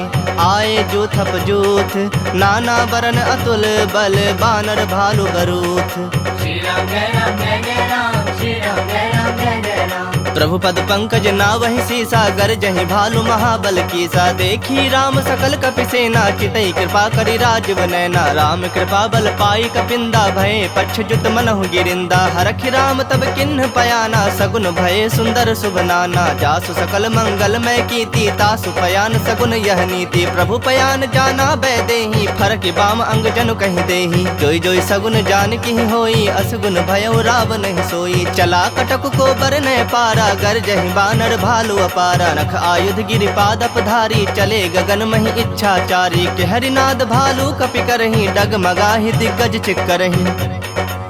आए जूथप जूथ नाना बरन अतुल बल बानर भालु बरूथ श्री राम जय राम जय जय राम श्री राम जय राम जय जय राम प्रभु पद पंकज नावहि सीसा गर जहि भालु महाबल कीसा देखी राम सकल कपि सेना चितई कृपा करि राजव नैना राम कृपा बल पाई कपिंदा भय पक्ष जुत मनहु गिरिंदा हरखि राम तब किन्ह पयाना सगुन भय सुंदर शुभ नाना जासु सकल मंगल मय कीति तासु पयान सगुन यह नीति प्रभु पयान जाना बै देहि फरक बाम अंग जनु कहि देहि जोई जोई सगुन जान की होई असगुन भयउ रावण नहीं सोई चला कटक को बर न पारा गर जहि बानर भालु अपारा नख आयुध गिरिपाद अपधारी चले गगन महि इच्छाचारी के हरिनाद भालु कपि करहि डगमगाहि दिग्गज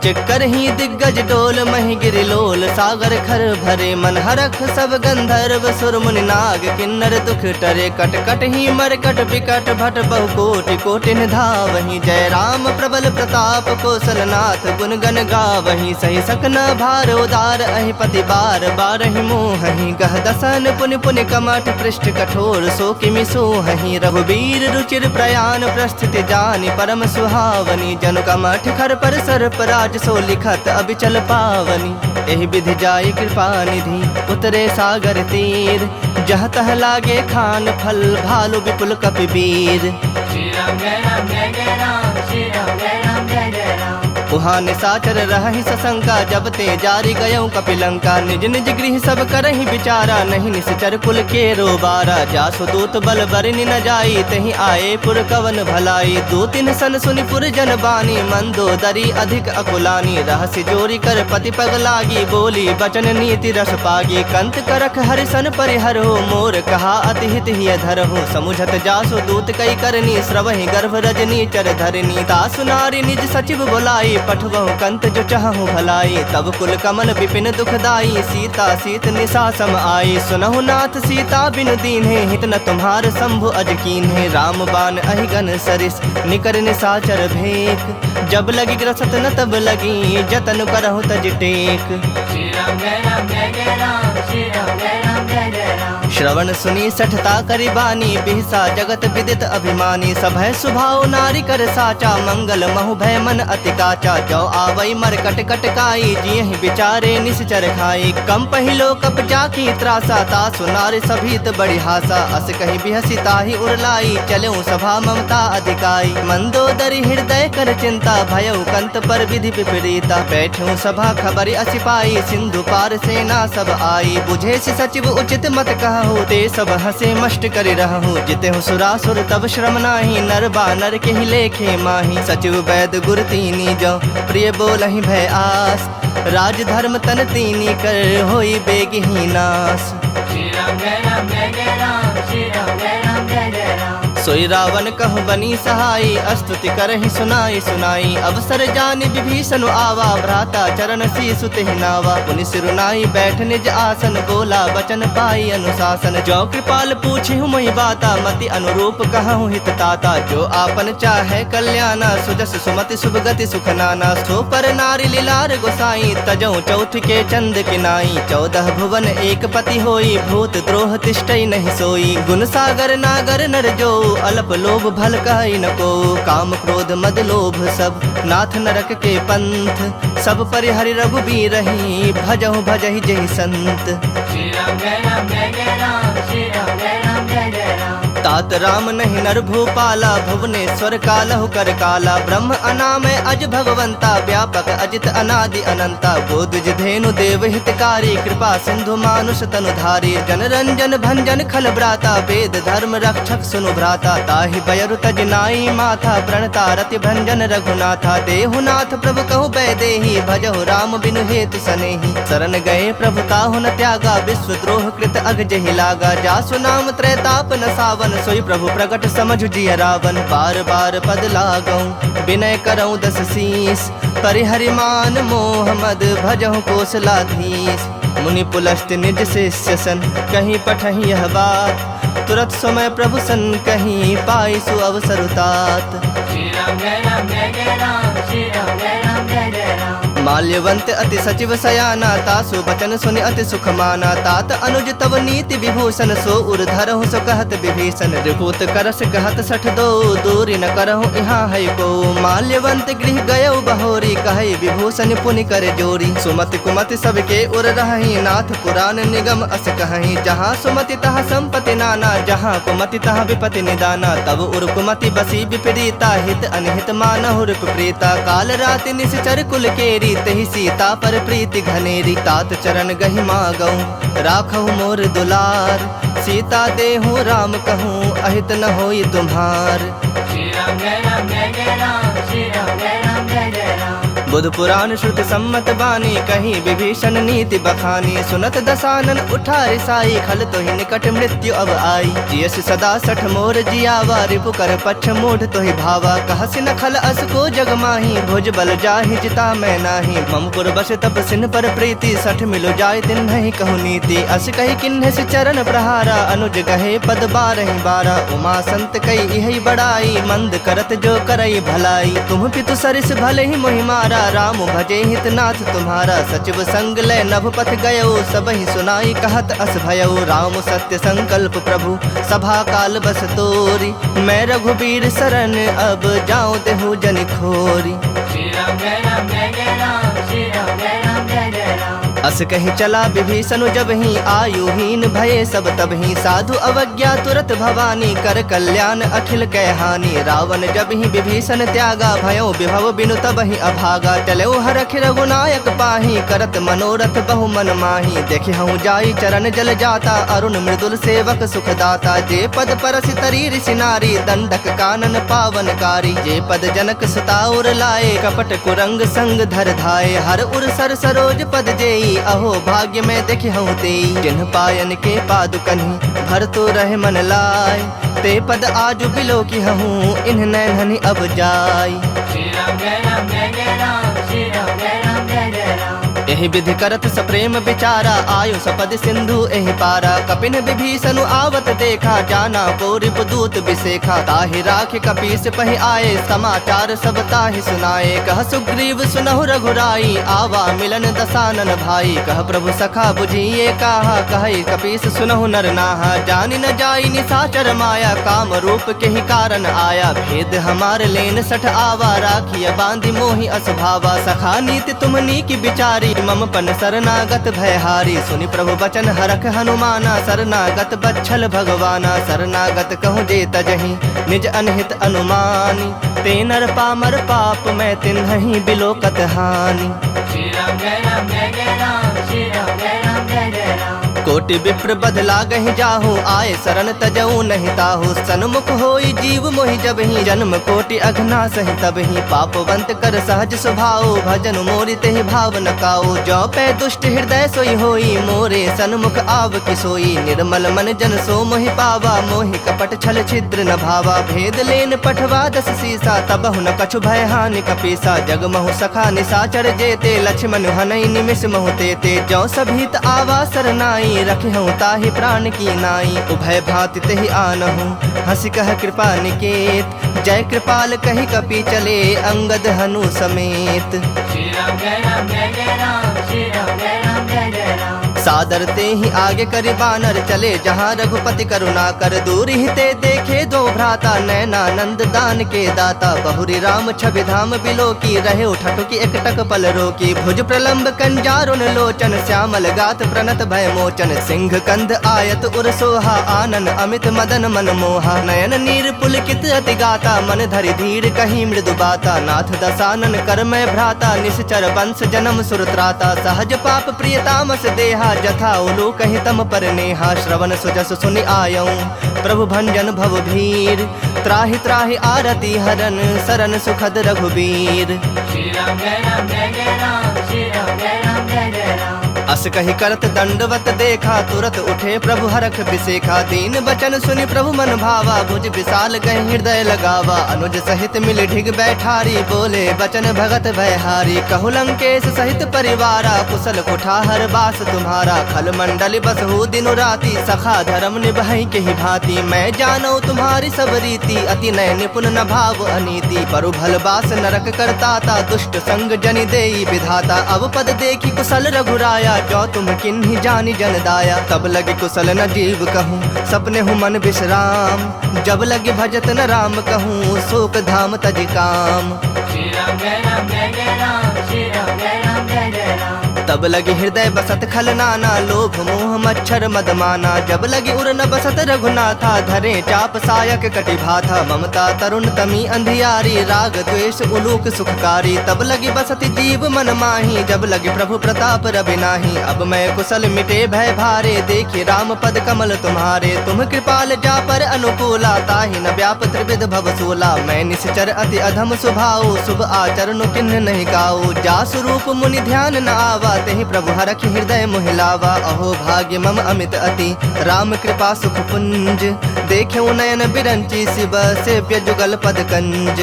चिक्कर ही दिग्गज डोल महि गिरिलोल सागर खर भरे मन हरख सब गंधर्व सुर मुनि नाग किन्नर दुख टरे कट कट ही मरकट बिकट भट बहु कोटि कोटि धावहि जय राम प्रबल प्रताप कौशलनाथ गुण गण गावहि सही सकना भार उदार अहि पति बार बारहि मोहहि गह दसन पुनि पुनि कमठ पृष्ठ कठोर सो किमि सोहहि रघुबीर रुचिर प्रयाण प्रस्थिति जानि परम सुहावनी जनु कमठ खर पर सर्प राज सो लिखत अबिचल पावनी एहि विधि जाई कृपा निधि उतरे सागर तीर जह तह लागे खान फल भालु विपुल कपि वीर श्री राम जय राम जय जय राम श्री राम जय राम जय जय राम उहाँ निसाचर रहहि सशंका जब ते जारी गयऊ कपिलंका निज निज गृह सब करहि विचारा नहीं निश्चर कुल के रोबारा जासु दूत बल बरनि न जाई तहि आए पुर कवन भलाई दो तीन सन सुनि पुर जन बानी मंदोदरी अधिक अकुलानी रहस्य जोरी कर पति पग लागी बोली बचन नीति रस पागी कंत करख हरिसन परिहर हो मोर कहा अति हित ही धर हो समुझत जासु दूत कई करनी श्रवहि गर्भ रजनी चर धरनी तासु नारी निज सचिव बुलाई पठवहु कंत जो चाहु भलाई तब कुल कमल विपिन दुखदाई सीता सीत निशा सम आई सुनहु नाथ सीता बिनु दीन्हे हित न तुम्हार शंभु अज कीन्हे राम बाण अहिगन सरिस निकर निशाचर भेक जब लगी ग्रसत न तब लगी जतन करहु तज टेक श्री राम जय राम जय जय राम श्री राम जय राम जय जय राम श्रवण सुनी सठता करि बानी बिहसा जगत विदित अभिमानी सभय सुभाव नारी कर साचा मंगल महु भय मन अति काचा जो आवई मर कट कट काई जियहि विचारे निश्चर खाई कम पहिलो कप जाकी त्रासा तासु नारी सभीत बड़ी हासा अस कहि बिहसी ताहि उरलाई चलऊ सभा ममता अधिकाई मंदोदरी हृदय कर चिंता भयउ कंत पर विधि विपरीता बैठूं सभा खबरि असिपाई सिंधु पार सेना सब आई बुझे सि सचिव उचित मत कहो कहू ते सब हंसे मष्ट करि रहू। जिते हूँ सुरासुर तब श्रम नाही, नर बानर के ही लेखे माही। सचिव वैद गुर तीनी जो प्रिय बोलहि भय आस, राज धर्म तन तीनी कर होई बेगहि नास। श्री राम जय राम जय जय राम, श्री राम जय राम जय जय राम। सोई रावण कहु बनी सहाई, स्तुति करहि सुनाई सुनाई। अवसर जानि विभीषण आवा, भ्राता चरण शीसु तेहि नावा। पुनि सिरुनाई बैठ निज आसन, बोला वचन पाई अनुशासन। जो कृपाल पूछिहु मोहि बाता, मति अनुरूप कहूँ हित ताता। जो आपन चाहे कल्याणा, सुजस सुमति शुभ गति सुख नाना। सो पर नारी लीलार गोसाई, तजऊ चौथ के चंद किनाई। 14 भुवन एक पति होई, भूत द्रोह तिष्ठई नहीं सोई। गुण सागर नागर नर जो, अल्प लोभ भल कहि न को। काम क्रोध मद लोभ सब, नाथ नरक के पंथ। सब परिहरि रघुबीर रही, भजहु भजहि जहि संत। श्री राम जय राम जय जय राम, श्री राम जय राम जय जय राम। तात राम नहीं नर भूपाला, भुवनेश्वर कालहु कर काला। ब्रह्म अनामय अज भगवंता, व्यापक अजित अनादि अनंता। गोद्विज धेनु देव हितकारी, कृपा सिंधु मानुष तनुधारी। जन रंजन भंजन खल ब्राता, वेद धर्म रक्षक सुनु भ्राता। ताहि बयरु तज नाई माथा, प्रणता रति भंजन रघुनाथा। देहुनाथ प्रभु कहु बैदेही, भजहु राम बिनु हेतु सनेही। शरण गए प्रभु ताहु न त्यागा, विश्व द्रोह कृत अग जहि लागा। जासु नाम त्रैताप न सावन, सोई प्रभु प्रगट समझ जिय रावण। बार बार पद लागऊं, विनय करऊं 10 शीस। परिहरि मान मोह मद, भजहु कोसलाधीश। मुनि पुलस्त निज शिष्य सन, कहीं पठहि यह बात। तुरत समय प्रभु सन कहीं, पाई सु अवसर तात। श्री राम जय राम जय जय राम, श्री राम जय राम जय जय राम। माल्यवंत अति सचिव सयाना, तासु बचन सुनि अति सुख माना। तात अनुज तव नीति विभूषण, सो उर धरहु सो कहत विभीषण। रिपुत करस कहत 62, दूरी न करहु यहाँ है को। माल्यवंत गृह गयउ बहोरी, कहे विभूषण पुनि कर जोरी। सुमति कुमति सबके उर रहहि, नाथ पुराण निगम अस कहि। जहाँ सुमति तहाँ संपत्ति नाना, जहाँ कुमति तहाँ विपति निदाना। तब उर कुमति बसी विपरीता, हित अनहित मानहु रिप प्रीता। काल राति निश्चर कुल केरी, तहि सीता पर प्रीति घनेरी। तात चरण गहि मागऊं, राखहु मोर दुलार। सीता देहु राम कहूँ, अहित न होई तुम्हार। श्री राम जय राम जय जय राम, श्री राम जय राम जय जय राम। बुध पुराण श्रुति सम्मत बानी, कहीं विभीषण नीति बखानी। सुनत दसानन उठा रिसाई, खल तो ही निकट मृत्यु अब आई। जियस सदा 60 मोर जियावा, रिपु कर पक्ष मूढ़ तो ही भावा। कहसि न खल अस को जग माही, भुज बल जाहि जिता मैं नाही। ममपुर बस तप सिन पर प्रीति, 60 मिलो जाय दिन नहीं कहु नीति। अस कही किन्ह से चरण प्रहारा, अनुज गहे पद 12 उमा संत कई यही बड़ाई, मंद करत जो करई भलाई। तुम पितु सरिस भले ही मोहि मारा, राम भजे हितनाथ तुम्हारा। सचिव संग लय नभ पथ गयो, सब ही सुनाई कहत अस भयउ। राम सत्य संकल्प प्रभु, सभा काल बस तोरी। मैं रघुबीर शरण, अब जाऊं देहु जन खोरी। श्री राम जय राम जय जय राम, श्री राम जय राम जय जय राम। अस कहीं चला विभीषण जब ही, आयुहीन भये सब तब ही। साधु अवज्ञा तुरत भवानी, कर कल्याण अखिल कै हानि। रावण जब ही विभीषण त्यागा, भयो विभव बिनु तब ही अभागा। चलो हरख रघुनायक पाही, करत मनोरथ बहु मन माही। देखे हूँ जाई चरण जल जाता, अरुण मृदुल सेवक सुखदाता। जे पद परसि तरी ऋषि नारी, दंडक कानन पावनकारी। जे पद जनक सुताउर लाए, कपट कुरंग संग धर धाये। हर उर सर सरोज पद जेई, अहो भाग्य में देखे हूँ तेई। जिन्ह पायन के पादुकन्हि, भर तो रहे मन लाय। ते पद आजु बिलो की हूँ, इन्ह नैनहनि अब जाय। श्री राम जय राम जय जय राम, श्री राम जय राम जय जय राम। यही विधि करत सप्रेम विचारा, आयु सपद सिंधु एहि पारा। कपिन विभीषण आवत देखा, जाना को रिपुदूत बिसेखा। ताहि राख कपीस पहि आए, समाचार सब ताहि सुनाए। कह सुग्रीव सुनहु रघुराई, आवा मिलन दसानन भाई। कह प्रभु सखा बुझिए कहा, कहे कपीस सुनहु नर नाहा। जानि न जाई निशाचर माया, काम रूप के ही कारण आया। भेद हमार लेन 60 आवा, राखिय बांधि मोहि असभावा। सखा नीति तुमनी की बिचारी, मम पन शरणागत भयहारी। सुनि प्रभु बचन हरख हनुमाना, शरणागत बच्छल भगवाना। शरणागत कहूँ जे तजहि, निज अनहित अनुमानी। ते नर पामर पाप, मैं तिन्हि बिलोकत हानि। श्री राम जय राम जय जय राम, श्री राम जय राम जय जय राम। कोटि विप्र बदला गहि जाहू, आए शरण तजऊ नहीं ताहू। सन्मुख होई जीव मोहि जब ही, जन्म कोटि अघना सहि तब ही। पापवंत कर सहज स्वभाव, भजन मोरि तेहि भाव न काऊ। जो पै दुष्ट हृदय सोई होई, मोरे सन्मुख आव कि सोई। निर्मल मन जन सो मोहि पावा, मोहि कपट छल छिद्र न भावा। भेद लेन पठवा दस सीसा, तबहु न कछु भय हानि कपीसा। जग महु सखा निसाचर जेते, लक्ष्मण हनई निमिष महु तेते। जो सभीत आवा सरनाई, रखहु ताहि प्राण की नाई। उभय भांति तेहि आनहु, हंसी कह कृपा निकेत। जय कृपाल कहि कपि चले, अंगद हनु समेत। श्री राम जय राम जय जय राम, श्री राम जय राम जय जय राम। सादर ते ही आगे करि बानर चले, जहाँ रघुपति करुणा कर। दूर ही ते देखे दो भ्राता, नैनानंद दान के दाता। बहुरी राम छवि धाम बिलो की, रहे उठटु की एकटक पल रोकी। भुज प्रलंब कंजारुन लोचन, श्यामल गात प्रणत भय मोचन। सिंह कंध आयत उर सोहा, आनन अमित मदन मन मोहा। नयन नीर पुलकित अति गाता, मन धरि धीर कहीं मृदु बाता। नाथ दसानन कर मैं भ्राता, निश्चर वंश जन्म सुरत्राता। सहज पाप प्रिय तामस देहा, जथा उलू कहि तम पर नेहा। श्रवण सुजस सुनि आयऊं, प्रभु भंजन भव भीर। त्राहि त्राहि आरती हरन, सरन सुखद रघुबीर। श्री राम जय राम जय जय राम, श्री राम जय राम जय जय राम। अस कहि करत दंडवत देखा, तुरत उठे प्रभु हरख बिसेखा। दीन बचन सुनि प्रभु मन भावा, भुज विशाल गहि हृदय लगावा। अनुज सहित मिल ढिग बैठारी, बोले बचन भगत भयहारी। कहु लंकेश सहित परिवारा, कुशल कुठार बास तुम्हारा। खल मंडल बसहु दिनु राति, सखा धर्म निभाई केहि भांति। मैं जानौ तुम्हारी सब रीति, अति नय निपुण न भाव अनीति। परु भल बास नरक करताता, दुष्ट संग जनि देई विधाता। अब पद देखी कुशल रघुराया, जो तुम किन्ही जानी जन दाया। तब लगे कुशल न जीव कहूँ, सपने हूँ मन विश्राम। जब लगे भजत न राम कहूँ, शोक धाम तज काम। श्री राम जय राम जय जय राम, श्री राम जय राम जय जय राम। तब लगे हृदय बसत खल नाना, लोभ मोह मच्छर मद माना। जब लगे उर न बसत रघुनाथा, धरे चाप सायक कटि भाथा। ममता तरुण तमी अंधियारी, राग द्वेष उलूक सुखकारी। तब लगी बसत जीव मन माही, जब लगे प्रभु प्रताप रवि नाही। अब मैं कुशल मिटे भय भारे, देखि राम पद कमल तुम्हारे। तुम कृपाल जा पर अनुकूला, ताहि न व्याप त्रिविध भव सूला। मैं निश्चर अति अधम स्वभाव, शुभ आचरण किन्ह नहीं गाऊ। जा स्वरूप मुनि ध्यान न आवा, तेहि प्रभु हरखि हृदय मोहिलावा। अहो भाग्य मम अमित अति, राम कृपा सुख पुंज। देख्यौ नयन बिरंची, शिव सेव्य जुगल पद कंज।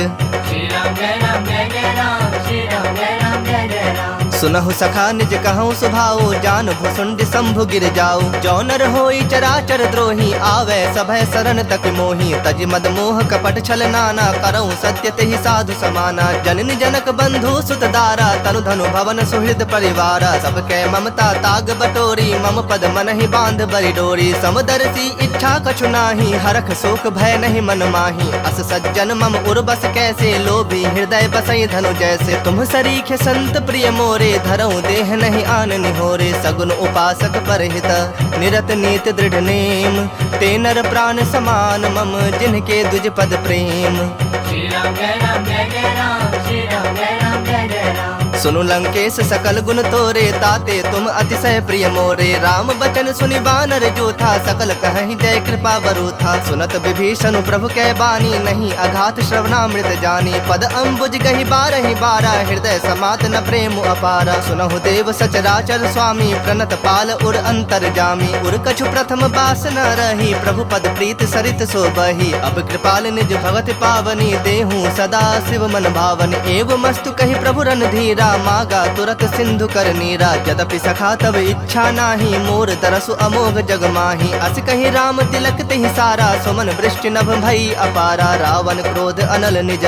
श्री राम जय राम जय जय राम, श्री राम जय राम जय जय राम। सुनहु सखा निज कहूँ सुभाओ, जान भुसुंड शंभु गिर जाओ। जो नर होई चराचर द्रोही, आवे सभय शरण तक मोही। तज मद मोह कपट छल नाना, करऊँ सत्य तेहि साधु समाना। जननी जनक बंधु सुत दारा, तनु धनु भवन सुहृद परिवारा। सबके ममता ताग बटोरी, मम पद मन ही बांध बरि डोरी। समदर्शी इच्छा कछु नाही, हरख शोक भय नहीं मन माही। अस सज्जन मम उर्बस कैसे, लोभी हृदय बसई धनु जैसे। तुम सरीख संत प्रिय मोरे, धरऊँ देह नहीं आन निहोरे। सगुन उपासक परहित, निरत नीत दृढ़ नेम। ते नर प्राण समान मम, जिनके द्विज पद प्रेम। श्री राम जय राम जय जय राम, श्री राम जय राम जय जय राम। सुनु लंकेश सकल गुण तोरे, ताते तुम अतिशय प्रिय मोरे। राम बचन सुनि बानर जो था, सकल कहि जय कृपा बरु था। सुनत विभीषण प्रभु कै बानी, नहीं अघात श्रवणामृत जानी। पद अम्बुज गहि बारहि बारा, हृदय समात न प्रेम अपारा। सुनहु देव सचराचर स्वामी, प्रणत पाल उर अंतर जामी। उर कछु प्रथम बास न रही, प्रभु पद प्रीत सरित सोबही। अब कृपाल निज भगत पावनी, देहूँ सदा शिव मन भावनी। एवं मस्तु कहि प्रभु रणधीरा, मागा तुरत सिंधु कर नीरा। यद्यपि सखा तब इच्छा नाही, मोर तरसु अमोघ जग माही। अस कहि राम तिलक तेहि सारा, सुमन वृष्टि नभ भई अपारा। रावण क्रोध अनल निज,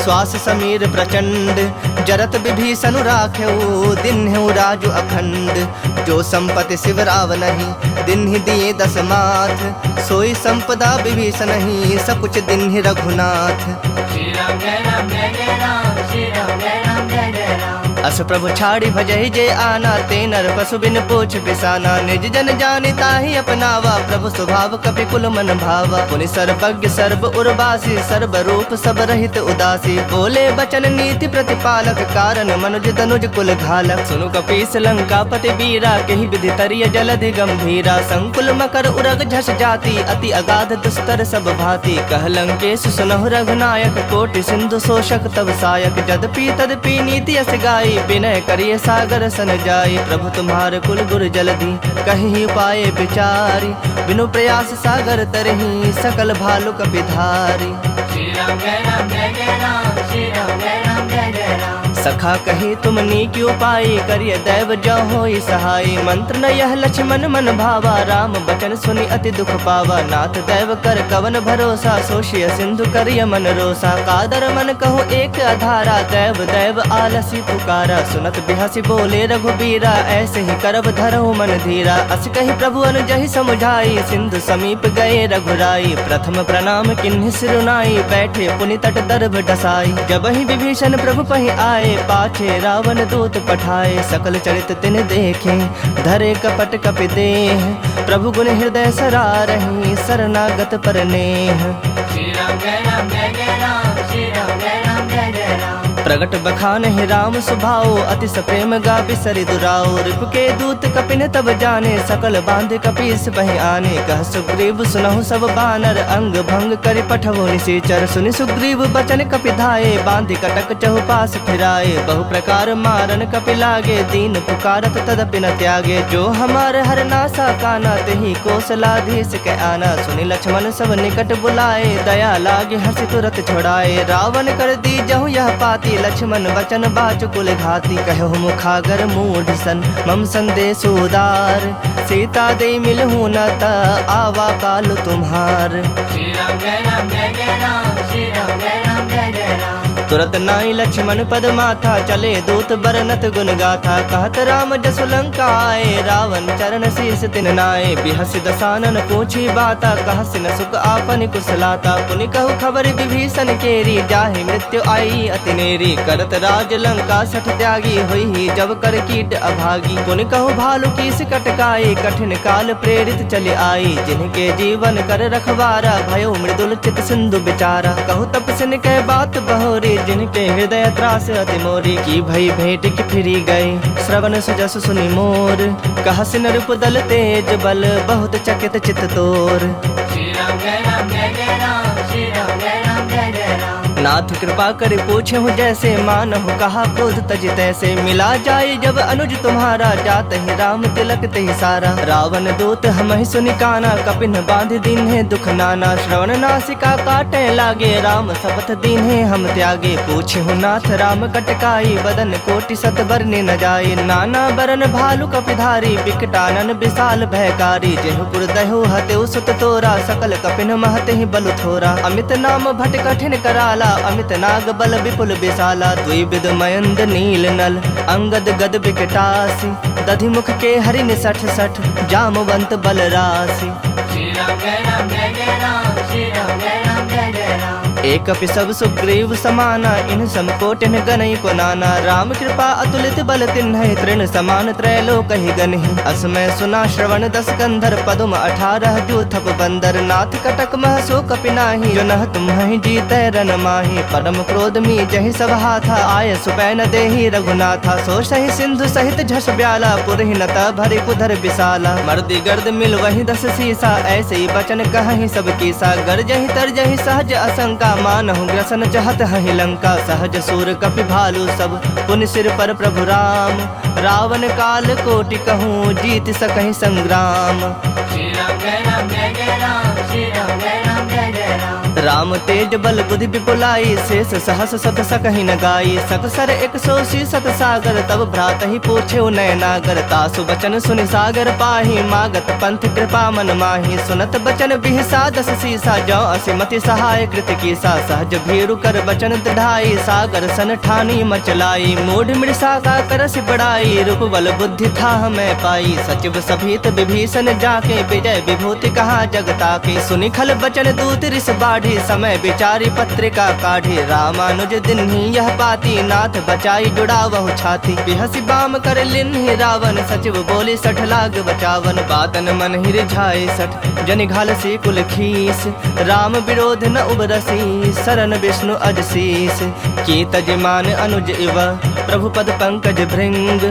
श्वास समीर प्रचंड। जरत विभीषण राख्यऊ, दिन्हु राजु अखंड। जो संपत्ति शिव राव नहीं, दिन्हि दिए दस माथ। सोई संपदा विभीषण ही, सकुच दिन्हि रघुनाथ। श्री राम जय राम जय जय राम, श्री राम जय राम जय जय राम। अस प्रभु छाड़ी भजहि जे आना, ते नर पशु बिन पूछ बिसाना। निज जन जानि ताहि अपनावा, प्रभु स्वभाव कपि कुल मन भावा। पुनि सर्वज्ञ सर्व उर्वासी, सर्व रूप सब रहित उदासी। बोले बचन नीति प्रतिपालक, कारण मनुज तनुज कुल घालक। सुनु कपीस लंकापति वीरा, केहि विधि तरिय जलधि गंभीरा। संकुल मकर उरग झस जाति, अति अगाध दुस्तर सब भांति। कह लंकेश सुनहु रघुनायक, कोटि सिंधु शोषक तब सायक। जदपि तदपि नीति अस गाई, विनय करिए सागर सन जाई। प्रभु तुम्हारे कुल गुर जलधि, कहि पाए विचारी। बिनु प्रयास सागर तरहि, सकल भालु कपिधारी। श्री राम जय राम जय जय राम, श्री राम जय राम जय जय राम। सखा कही तुम नीक उपाय, करिय दैव जो होई सहाय। मंत्र न यह लक्ष्मण मन भावा, राम बचन सुनि अति दुख पावा। नाथ दैव कर कवन भरोसा, सोशिय सिंधु करिय मन रोसा। कादर मन कहो एक अधारा, दैव दैव आलसी पुकारा। सुनत बिहसी बोले रघुबीरा, ऐसे ही करब धरहु मन धीरा। अस कही प्रभु अनुजहि समुझाई, सिंधु समीप गए रघुराई। प्रथम प्रणाम किन्हि सिरुनाई, बैठे पुनि तट दर्भ डसाई। जब ही विभीषण प्रभु पहि आए, पाछे रावण दूत पठाए। सकल चरित तिन देखे, धरे कपट कपि देह। प्रभु गुण हृदय सरारहि, शरणागत पर नेह। श्री राम जय राम जय जय राम, श्री राम जय राम जय जय राम। प्रगट बखान है राम सुभाओ, अति सप्रेम गावि सरि दुराओ। रिपु के दूत कपिन तब जाने, सकल बांध कपीस बहि आने। कह सुग्रीव सुनहु सब बानर, अंग भंग करि पठवो निशाचर। सुनि सुग्रीव बचन कपि धाये, बांधि कटक चहुपास फिराए। बहु प्रकार मारन कपि लागे, दीन पुकारत तदपि न त्यागे। जो हमार हर नासा काना, तेहि कौशलाधीश के आना। सुनि लक्ष्मण सब निकट बुलाए, दया लागे हर्षि तुरत छोड़ाए। रावण कर दी जहु यह पाती, लक्ष्मण वचन बाचु कुल घाती। कहु मुखागर मूढ़ सन, मम संदेश उदार। सीता दे मिलहु न ता, आवा काल तुम्हार। श्री राम जय राम जय जय राम, श्री राम जय राम जय जय राम। तुरत नाई लक्ष्मण पद माथा, चले दूत बरनत गुण गाथा। कहत राम जसु लंका आए, रावण चरण शीस तिन नाए। बिहसि दसानन पूछी बाता, कहसि न सुख आपन कुशलाता। पुनि कहु खबर विभीषण केरी, जाहि मृत्यु आई अति नेरी। करत राज लंका सठ त्यागी, होई जब कर कीट अभागी। पुनि कहु भालु कीस कटकाई, कठिन काल प्रेरित चले आई। जिनके जीवन कर रखवारा, भयो मृदुल चित सिंधु बिचारा। कहु तपस्विन कह बात बहोरी, जिनके हृदय त्रास अति मोरी। की भई भेंट की फिरी गए, श्रवण सुजस सुनि मोर। कहसि नृप दल तेज बल, बहुत चकित चित तोर। श्री राम जय राम जय जय राम, श्री राम जय राम जय जय राम। नाथ कृपा कर पूछे हूँ जैसे, मानहु कहा क्रोध तज तैसे। मिला जाए जब अनुज तुम्हारा, जात ही राम तिलक तेहि सारा। रावण दूत हमहि सुनि काना, कपिन बांध दीन्हे दुख नाना। श्रवण नासिका काटे लागे, राम शपथ दीन्हे हम त्यागे। पूछे हूँ नाथ राम कटकाई, बदन कोटि सत बरने न जाए। नाना बरन भालु कपिधारी, बिकटानन विशाल भयकारी। जेहु पुर दहु हतेउ सुत तोरा, सकल कपिन महते ही बलु थोरा। अमित नाम भट कठिन कराला, अमित नाग बल विपुल विशाला। द्विविध मयंद नील नल, अंगद गद विकटासी। दधि मुख के हरिन सठ सठ, जामवंत बल राशि। श्री राम जय राम जय जय राम, श्री राम जय राम जय जय राम। एक सब सुग्रीव समाना, इन समकोटिन गनई को नाना। राम कृपा अतुलित बल तिन्ह, तृण समान त्रैलोक ही गनहि। असमय सुना श्रवण दस कंधर, पदुम 18 जो थप बंदर। नाथ कटक मह सो कपिनाही, जो नह तुम्हि जीतै रन माही। परम क्रोध मी जहि सब हाथा, आय सुपैन देहि रघुनाथा। सो सहि सिंधु सहित झस ब्याला, पुरहि नत भरि कुधर विशाला। मर्दी गर्द मिल वही 10 सीसा, ऐसे ही बचन कहहि सब कीसा। गरजहि तरजहि सहज असंका, मानहु ग्रसन चाहत हहि लंका। सहज सूर कपि भालु सब, पुनि सिर पर प्रभु राम। रावण काल कोटि कहूँ, जीत सकहि संग्राम। श्री राम जय राम जय जय राम, श्री राम जय राम जय जय राम। राम तेज बल बुद्धि विपुलाई, शेष सहस सत सकहि न गाई। सकसर 180 सत सागर, तब भ्रात ही पूछे नय नागर। तासु बचन सुनि सागर पाही, मागत पंथ कृपा मन माही। सुनत बचन बिहसा 10 सीसा, जो असिमति सहाय कृत कीसा। सहज भीरु कर बचन दृढ़ाई, सागर सन ठानी मचलाई। मूढ़ मृषा का करस बड़ाई, रूप बल बुद्धि था मैं पाई। सचिव सभीत विभीषण जाके, विजय विभूति कहा जगता के। सुनि खल बचन दूत रिस बाढ़, बाढ़ी, समय विचारी पत्रिका काढ़ी। रामानुज दिन्ही यह पाती, नाथ बचाई जुड़ा वहु छाती। बिहसी बाम कर लिन्ही रावण, सचिव बोली 60 लाग बचावन। बातन मन ही रिझाए 60, जनि घालसी कुल खीस। राम विरोध न उबरसी, शरण विष्णु अजशीस। की तजमान अनुज इव, प्रभु पद पंकज भृंग।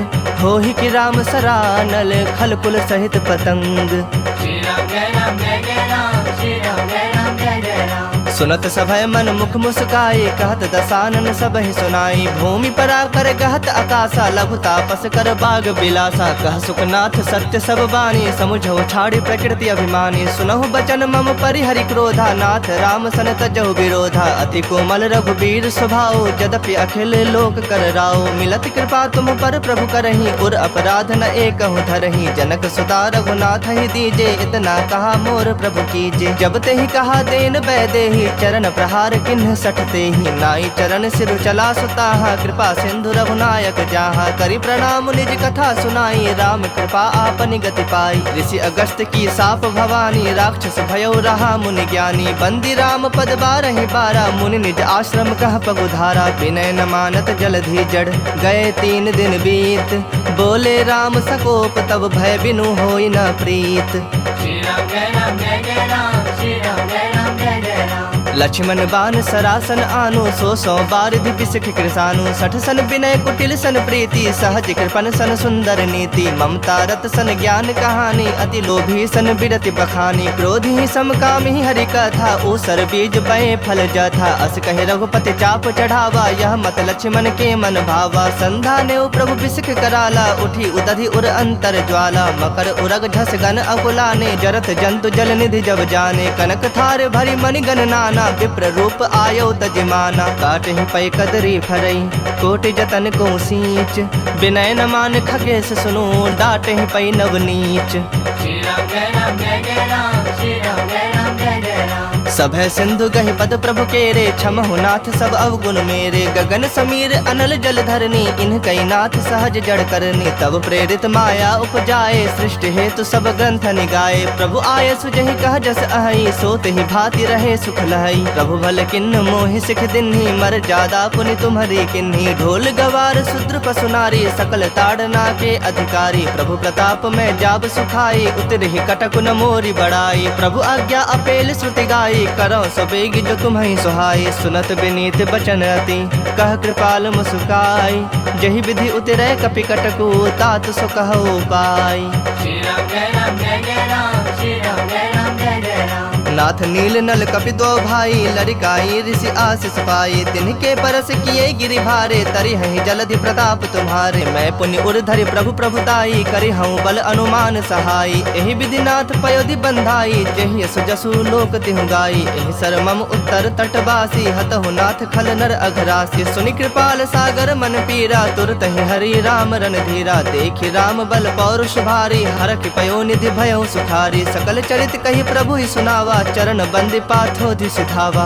होहि कि राम सरानल, खल कुल सहित पतंग। श्री राम जय राम जय जय राम, श्री राम जय राम जय जय राम। सुनत सभय मन मुख मुस्काई, कहत दसानन सबहि सुनाई। भूमि परा कर गहत आकाशा, लघु तापस कर बाग बिलासा। कह सुखनाथ सत्य सब बानी, समुझो छाड़ी प्रकृति अभिमानी। सुनहु बचन मम परिहरि क्रोधा, नाथ राम सन तजहु विरोधा। अति कोमल रघुबीर स्वभाव, यद्यपि अखिल लोक कर राव। मिलत कृपा तुम पर प्रभु करही, उर अपराध न एकहु धरही। जनक सुता रघुनाथ ही दीजे, इतना कहा मोर प्रभु कीजे। जब ते ही कहा देन बैदेही, चरण प्रहार किन्ह सठते ही। नाई चरण सिर चला सुताहा, कृपा सिंधु रघुनायक जाहा। करि प्रणाम निज कथा सुनाई, राम कृपा आपनि गति पाई। ऋषि अगस्त की साप भवानी, राक्षस भयो रहा मुनि ज्ञानी। बंदी राम पद बारहि बारा, मुनि निज आश्रम कह पगुधारा। विनय न मानत जलधि जड़, गए 3 दिन बीत। बोले राम सकोप, तब भय बिनु होई न प्रीत। श्री राम जय राम जय जय राम, श्री राम जय राम जय जय राम। लक्ष्मण बान सरासन आनु, 100 बारिधि बिसख कृसानु। 60 सन विनय कुटिल सन प्रीति, सहज कृपन सन सुंदर नीति। ममता रत सन ज्ञान कहानी, अति लोभी सन बिरति बखानी। क्रोधी समकामी हरि कथा, ऊसर बीज बए फल जथा। अस कहे रघुपति चाप चढ़ावा, यह मत लक्ष्मण के मन भावा। संधा ने प्रभु बिसख कराला, उठी उदधि उर अंतर ज्वाला। मकर उरग झस गन अकुलाने, जरत जंतु जल निधि जब जाने। कनक थार भरी मणि गण नाना, विप्र रूप आयो तजमाना। काटहि पै कदरी फरई, कोटि जतन को सींच। विनय न मान खगेश सुनो, डांटहि पै नवनीच। श्री राम जय राम जय जय राम, श्री राम जय राम जय जय राम। सभय सिंधु गहि पद प्रभु केरे, क्षमहु नाथ सब अवगुण मेरे। गगन समीर अनल जल धरनी, इन्ह कई नाथ सहज जड़ करनी। तब प्रेरित माया उपजाए, सृष्टि हेतु सब ग्रंथ निगाए। प्रभु आय सुजहि कह जस अहई, सोत ही भांति रहे सुख लहई। प्रभु भल किन्न मोहि सिख दिन्ही, मर जादा पुनि तुम्हरी किन्ही। ढोल गवार शूद्र पशु नारी, सकल ताड़ना के अधिकारी। प्रभु प्रताप में जाब सुखाई, उतरहि कटक न मोरी बड़ाई। प्रभु आज्ञा अपेल श्रुति गाई, करो सबेग जो तुम्हें सुहाई। सुनत विनीत बचन अति, कह कृपाल मुस्काई। जहि विधि उतरै कपि कटकु, तात सो कहो पाई। श्री राम जय राम जय जय राम, श्री राम जय राम जय जय राम। नाथ नील नल कपि दो भाई, लड़काई ऋषि आशीष पाई। तिनके परस किए गिरि भारे, तरि हहि जलधि प्रताप तुम्हारे। मैं पुण्य उर धरि प्रभु प्रभुताई, करि हूँ बल अनुमान सहाई। एहि विधि नाथ पयोधि बंधाई, जेहि यशु जसु लोक तिहु गाई। एहि सर मम उत्तर तटवासी, हतहु नाथ खल नर अघरासी। सुनि कृपाल सागर मन पीरा, तुरत ही हरि राम रणधीरा। देखि राम बल पौरुष भारी, हरखि पयो निधि भयो सुखारी। सकल चरित कहि प्रभु ही सुनावा, चरण बंदी पाथोधि सिधावा।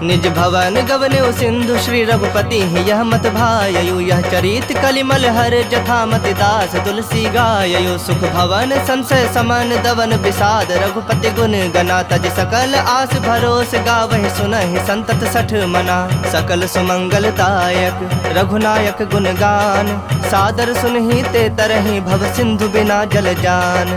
निज भवन गवन्यो सिंधु, श्री रघुपति यह मत भाययु। यह चरित कलिमल हर, जथा मति दास तुलसी गाययु। सुख भवन संशय समन, दवन विषाद रघुपति गुण गना। तज सकल आस भरोस, गावहि सुनहि संतत 60 मना। सकल सुमंगलदायक रघुनायक गुण गान, सादर सुनहि ते तरहि भव सिंधु बिना जल जान।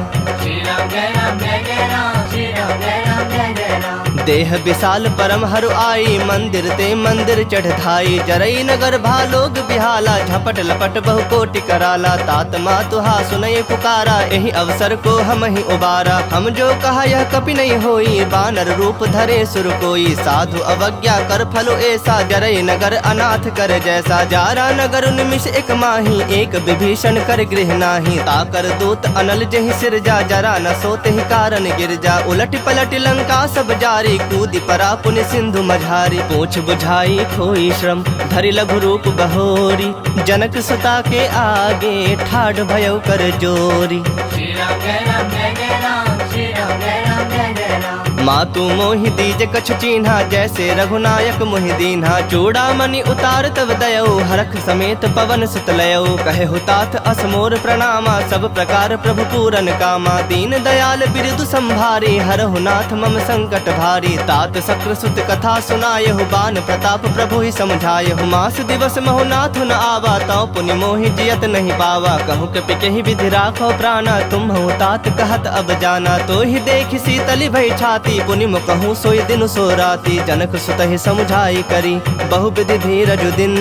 श्री राम जय राम जय जय राम, श्री राम जय राम जय जय राम। देह विशाल परम हरु आई, मंदिर ते मंदिर चढ़ धाई। जरई नगर भालोग बिहाला, झपट लपट बहु कोटि कराला। तात मातुहा सुनय पुकारा, यही अवसर को हम ही उबारा। हम जो कहा यह कपि नहीं होई, बानर रूप धरे सुर कोई। साधु अवज्ञा कर फलो ऐसा, जरई नगर अनाथ कर जैसा। जारा नगर निमिष एक माही, एक विभीषण कर गृह नाही। ताकर दूत अनल जहि सिर जा, जरा न सोते ही कारण गिर जा। उलट पलट लंका सब जारी, कूदि परा पुनि सिंधु मझारी। पूछ बुझाई खोई श्रम, धरि लघु रूप बहोरी। जनक सुता के आगे, ठाढ़ भयो कर जोरी। श्री राम जय राम जय जय राम, श्री राम जय राम जय जय राम। मातु मोहि दीज कछु चीन्हा, जैसे रघुनायक मोहि दीन्हा। चूड़ामणि उतार तब दयऊ, हरख समेत पवन सुत लयऊ। कहे हुतात असमोर प्रणामा, सब प्रकार प्रभु पूरन कामा। दीन दयाल बिरदु संभारी, हरहु नाथ मम संकट भारी। तात सक्र सुत कथा सुनायहु, बान प्रताप प्रभु ही समझायहु। मास दिवस महु नाथ न आवा, तौ पुनि मोहि जियत नहीं पावा। कहूँ कपि केहि विधि राखो प्राणा, तुम हूँ तात कहत अब जाना। तो ही देख शीतली भई छाती, पुनि मुकहूँ सोई दिन सो राती। जनक सुत ही समझाई करी, बहु विधि धीरज दिन।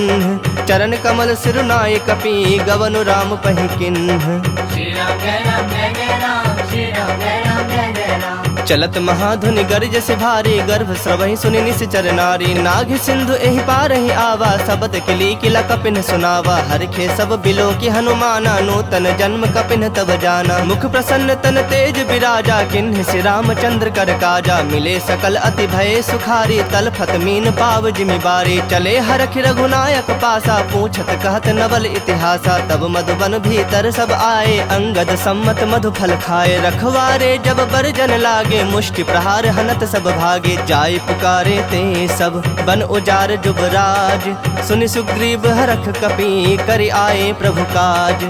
चरण कमल सिरुनाय कपि, गवनु राम पहि किन्ह। श्री राम जय राम जय जय राम, श्री राम जय राम जय जय राम। चलत महाधुनि गर्ज से भारी, गर्भ स्रवहि सुनि निश्चर नारी। नाग सिंधु एहि पारहि आवा, सबद किली किला कपिन सुनावा। हरखे सब बिलो की हनुमाना, नूतन जन्म कपिन तब जाना। मुख प्रसन्न तन तेज विराजा, किन्ह श्री रामचंद्र कर काजा। मिले सकल अति भय सुखारी, तलफत मीन पाव जिमि बारी। चले हरख रघुनायक पासा, पूछत कहत नवल इतिहासा। तब मधुबन भीतर सब आए, अंगद सम्मत मधु फल खाए। रखवारे जब बरजन लागे, मुष्टि प्रहार हनत सब भागे। जाय पुकारे ते सब बन उजार जुबराज, सुनि सुग्रीव हरख कपि कर आए प्रभु काज।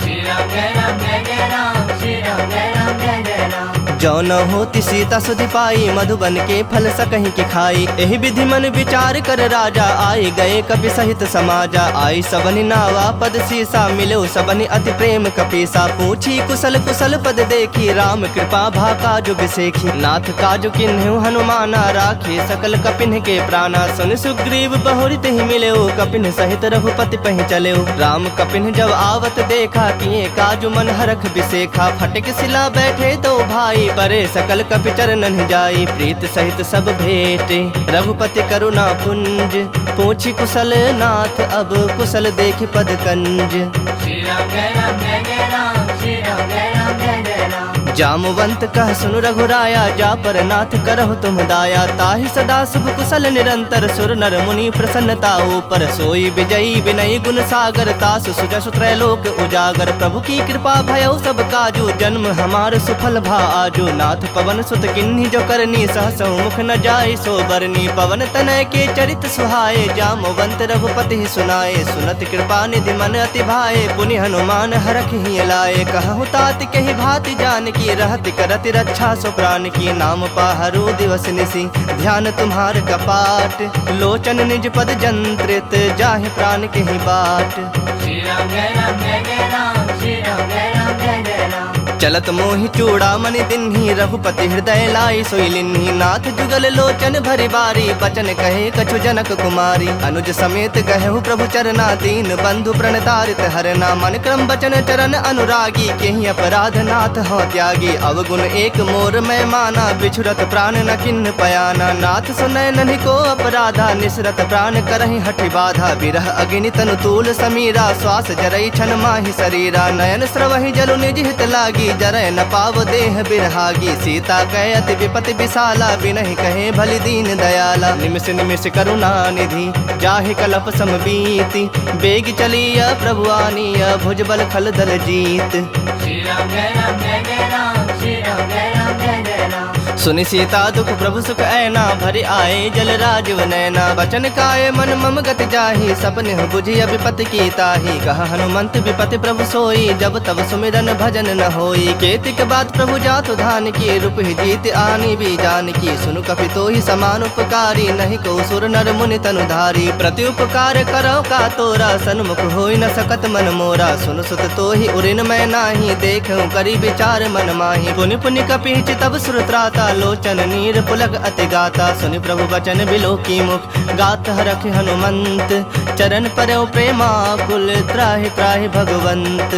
श्री राम जय राम जय जय राम, श्री राम जय राम जय जय राम। जो न होती सीता सुधि पाई, मधुबन के फल सकहीं के खाई। एहि विधि मन विचार कर राजा, आए गए कपि सहित समाजा। आई सबनि नावा पद सीसा, मिलो सबनि अति प्रेम कपीसा। पूछी कुशल कुशल पद देखी, राम कृपा भा काजु बिसेखी। नाथ काजु किन्हु हनुमाना, राखे सकल कपिन के प्राणा। सुन सुग्रीव बहुरित ही मिलेऊ, कपिन सहित रघुपति पहि चलेऊ। राम कपिन जब आवत देखा, किए काजु मन हरख बिसेखा। फटक सिला बैठे तो भाई, परे सकल कपि चरणन जाई। प्रीत सहित सब भेटे, रघुपति करुणा पुंज। पूछी कुशल नाथ, अब कुशल देख पद कंज। श्री राम जय राम जय जय राम, श्री राम जय राम जय जय राम। जामवंत कह सुनु रघुराया, जा पर नाथ करहु तुम दाया। ताहि सदा शुभ कुशल निरंतर, सुर नर मुनि प्रसन्नता ऊपर। सोई विजयी विनयी गुण सागर, तासु सुजसु त्रैलोक उजागर। प्रभु की कृपा भयउ सब काजू, जन्म हमार सुफल भा आजू। नाथ पवन सुत किन्ही जो करनी, सहसौ मुख न जाय सो बरनी। पवन तनय के चरित सुहाए, जामवंत रघुपति सुनाए। सुनत कृपा निधि मन अति भाए, पुनि हनुमान हरख ही लाए। कहु तात कहि भाति जान की, रहत करत रक्षा सो प्राण की। नाम पाहरु दिवस निसी, ध्यान तुम्हार कपाट। लोचन निज पद जंत्रित, जाहि प्राण केहि बाट। श्री राम जय राम जय जय राम, श्री राम जय राम जय जय राम। चलत मोहि चूड़ामणि दिन्ही, रघुपति हृदय लाई सोई लिन्ही। नाथ जुगल लोचन भरि बारी, बचन कहे कछु जनक कुमारी। अनुज समेत कहु प्रभु चरना, दीन बंधु प्रणतारित हरना। मन क्रम बचन चरण अनुरागी, केहि अपराध नाथ हो त्यागी। अवगुण एक मोर मैं माना, बिछुरत प्राण न किन्ह पयाना। नाथ सुनय नन्हि को अपराधा, निसरत प्राण करहि हठि बाधा। विरह अग्नि तनु तूल समीरा, श्वास जरई छन माहि शरीरा। नयन स्रवहि जलु निज हित लागी, जरय न पाव देह बिरहागी। सीता कहे अति विपति विशाला, बिनहि कहे भलि दीन दयाला। निमिष निमिष करुणा निधि, जाहि कलप समबीति। बेग चलिया प्रभु आनिया, भुजबल खल दल जीत। श्री राम जय राम जय जय राम, श्री राम जय राम जय जय राम। सुनि सीता दुख प्रभु सुख ऐना, भरि आए जल राजव नैना। बचन काय मन मम गति जाहि, सपने बुझिय विपति की ताहि। कह हनुमंत विपति प्रभु सोई, जब तब सुमिरन भजन न होई। केतिक बात प्रभु जातु धान की, रूप ही जीत आनी भी जान की। सुनु कपि तो ही समान उपकारी, नहीं को सुर नर मुनि तनु धारी। प्रति उपकार करो का तोरा, सन्मुख होई न सकत मन मोरा। सुन सुत तो ही उरिन मैं नाही, देखूं करी विचार मन माही। पुनि पुनि कपि चितब सुर त्राता, लोचन नीर पुलक अति गाता। सुनि प्रभु बचन बिलो की मुख, गात हरख हनुमंत। चरण परौ प्रेमाकुल, त्राहि त्राहि भगवंत।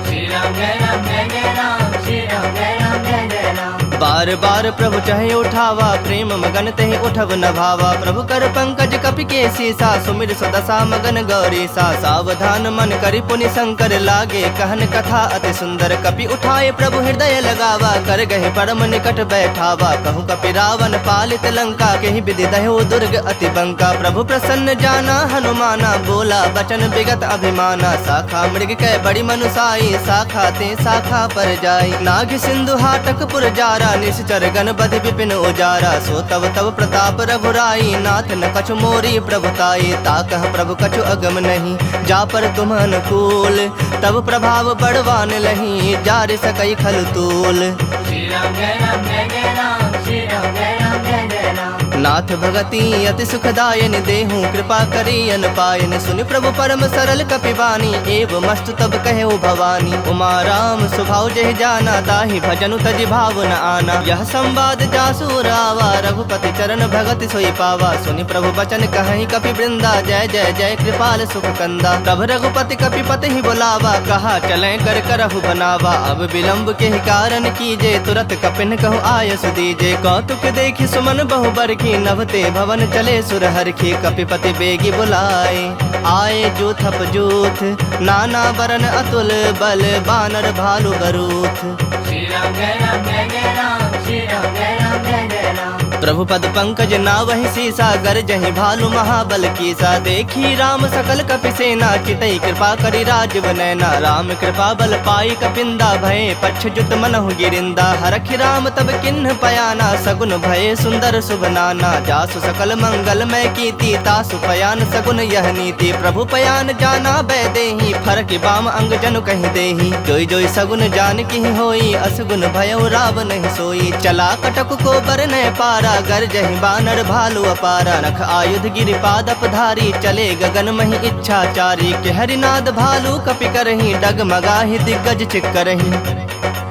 श्री राम जय राम जय जय राम, श्री राम जय राम जय जय राम। बार बार प्रभु चाहे उठावा, प्रेम मगन तेहि उठब न भावा। प्रभु कर पंकज कपि के सीसा, सुमिर सुदशा मगन गौरीसा। सावधान मन करि पुनि शंकर, लागे कहन कथा अति सुंदर। कपि उठाए प्रभु हृदय लगावा, कर गहे परम निकट बैठावा। कहूँ कपि रावण पालित लंका, केहि विधि दह्यो दुर्ग अति बंका। प्रभु प्रसन्न जाना हनुमाना, बोला बचन विगत अभिमाना। शाखा मृग कै बड़ी मनुसाई, शाखा ते शाखा पर जाई। नाग सिंधु हाटक पुर जारा, निश्चर गण बधि विपिन उजारा। सो तब तब प्रताप रघुराई, नाथ न कछु मोरी प्रभुताई। ताकह प्रभु कछु अगम नहीं, जा पर तुम अनुकूल। तब प्रभाव बड़वान लही, जार सकई खल तूल। श्री राम जय राम जय जय राम, श्री राम जय राम जय जय राम। नाथ भगति अति सुखदायन, देहूँ कृपा करी अन पायन। सुनि प्रभु परम सरल कपिबानी, एव मस्तु तब कहे भवानी। उमा राम स्वभाव जहि जाना, ताहि भजनु तजि भाव न आना। यह संवाद जासु रावा, रघुपति चरण भगति सोई पावा। सुनि प्रभु बचन कहि कपि वृंदा, जय जय जय कृपाल सुख कंदा। तब रघुपति कपिपति ही बुलावा, कहा चलें कर करहु बनावा। अब विलंब के ही कारण कीजे, तुरत कपिन कहु आय सुदीजे। कौतुक देखि सुमन बहु बरखी, नभते भवन चले सुरहर की। कपिपति बेगी बुलाए, आए जूथप जूथ। नाना बरन अतुल बल, बानर भालु बरूथ। श्री राम जय राम जय जय राम, श्री राम जय राम जय जय राम। प्रभु पद पंकज नावहि सीसा, गरजहि भालु महाबल कीसा। देखी राम सकल कपि सेना, चितई कृपा करि राजव नैना। राम कृपा बल पाई कपिंदा, भये पक्ष जुत मनहु गिरिंदा। हरखि राम तब किन्ह पयाना, सगुन भये सुंदर शुभ नाना। जासु सकल मंगल मय कीर्ति, तासु पयान सगुन यह नीति। प्रभु पयान जाना बैदेही, फरक बाम अंग जनु कहि देही। जोई जोई सगुन जान की होई, असगुन भयउ राव नहीं सोई। चला कटक को बर न पारा, गरजहि बानर भालु अपारा। नख आयुध गिरिपादप धारी, चले गगन महि इच्छाचारी। के हरिनाद भालु कपि करही, डगमगाहि दिग्गज चिक्करही।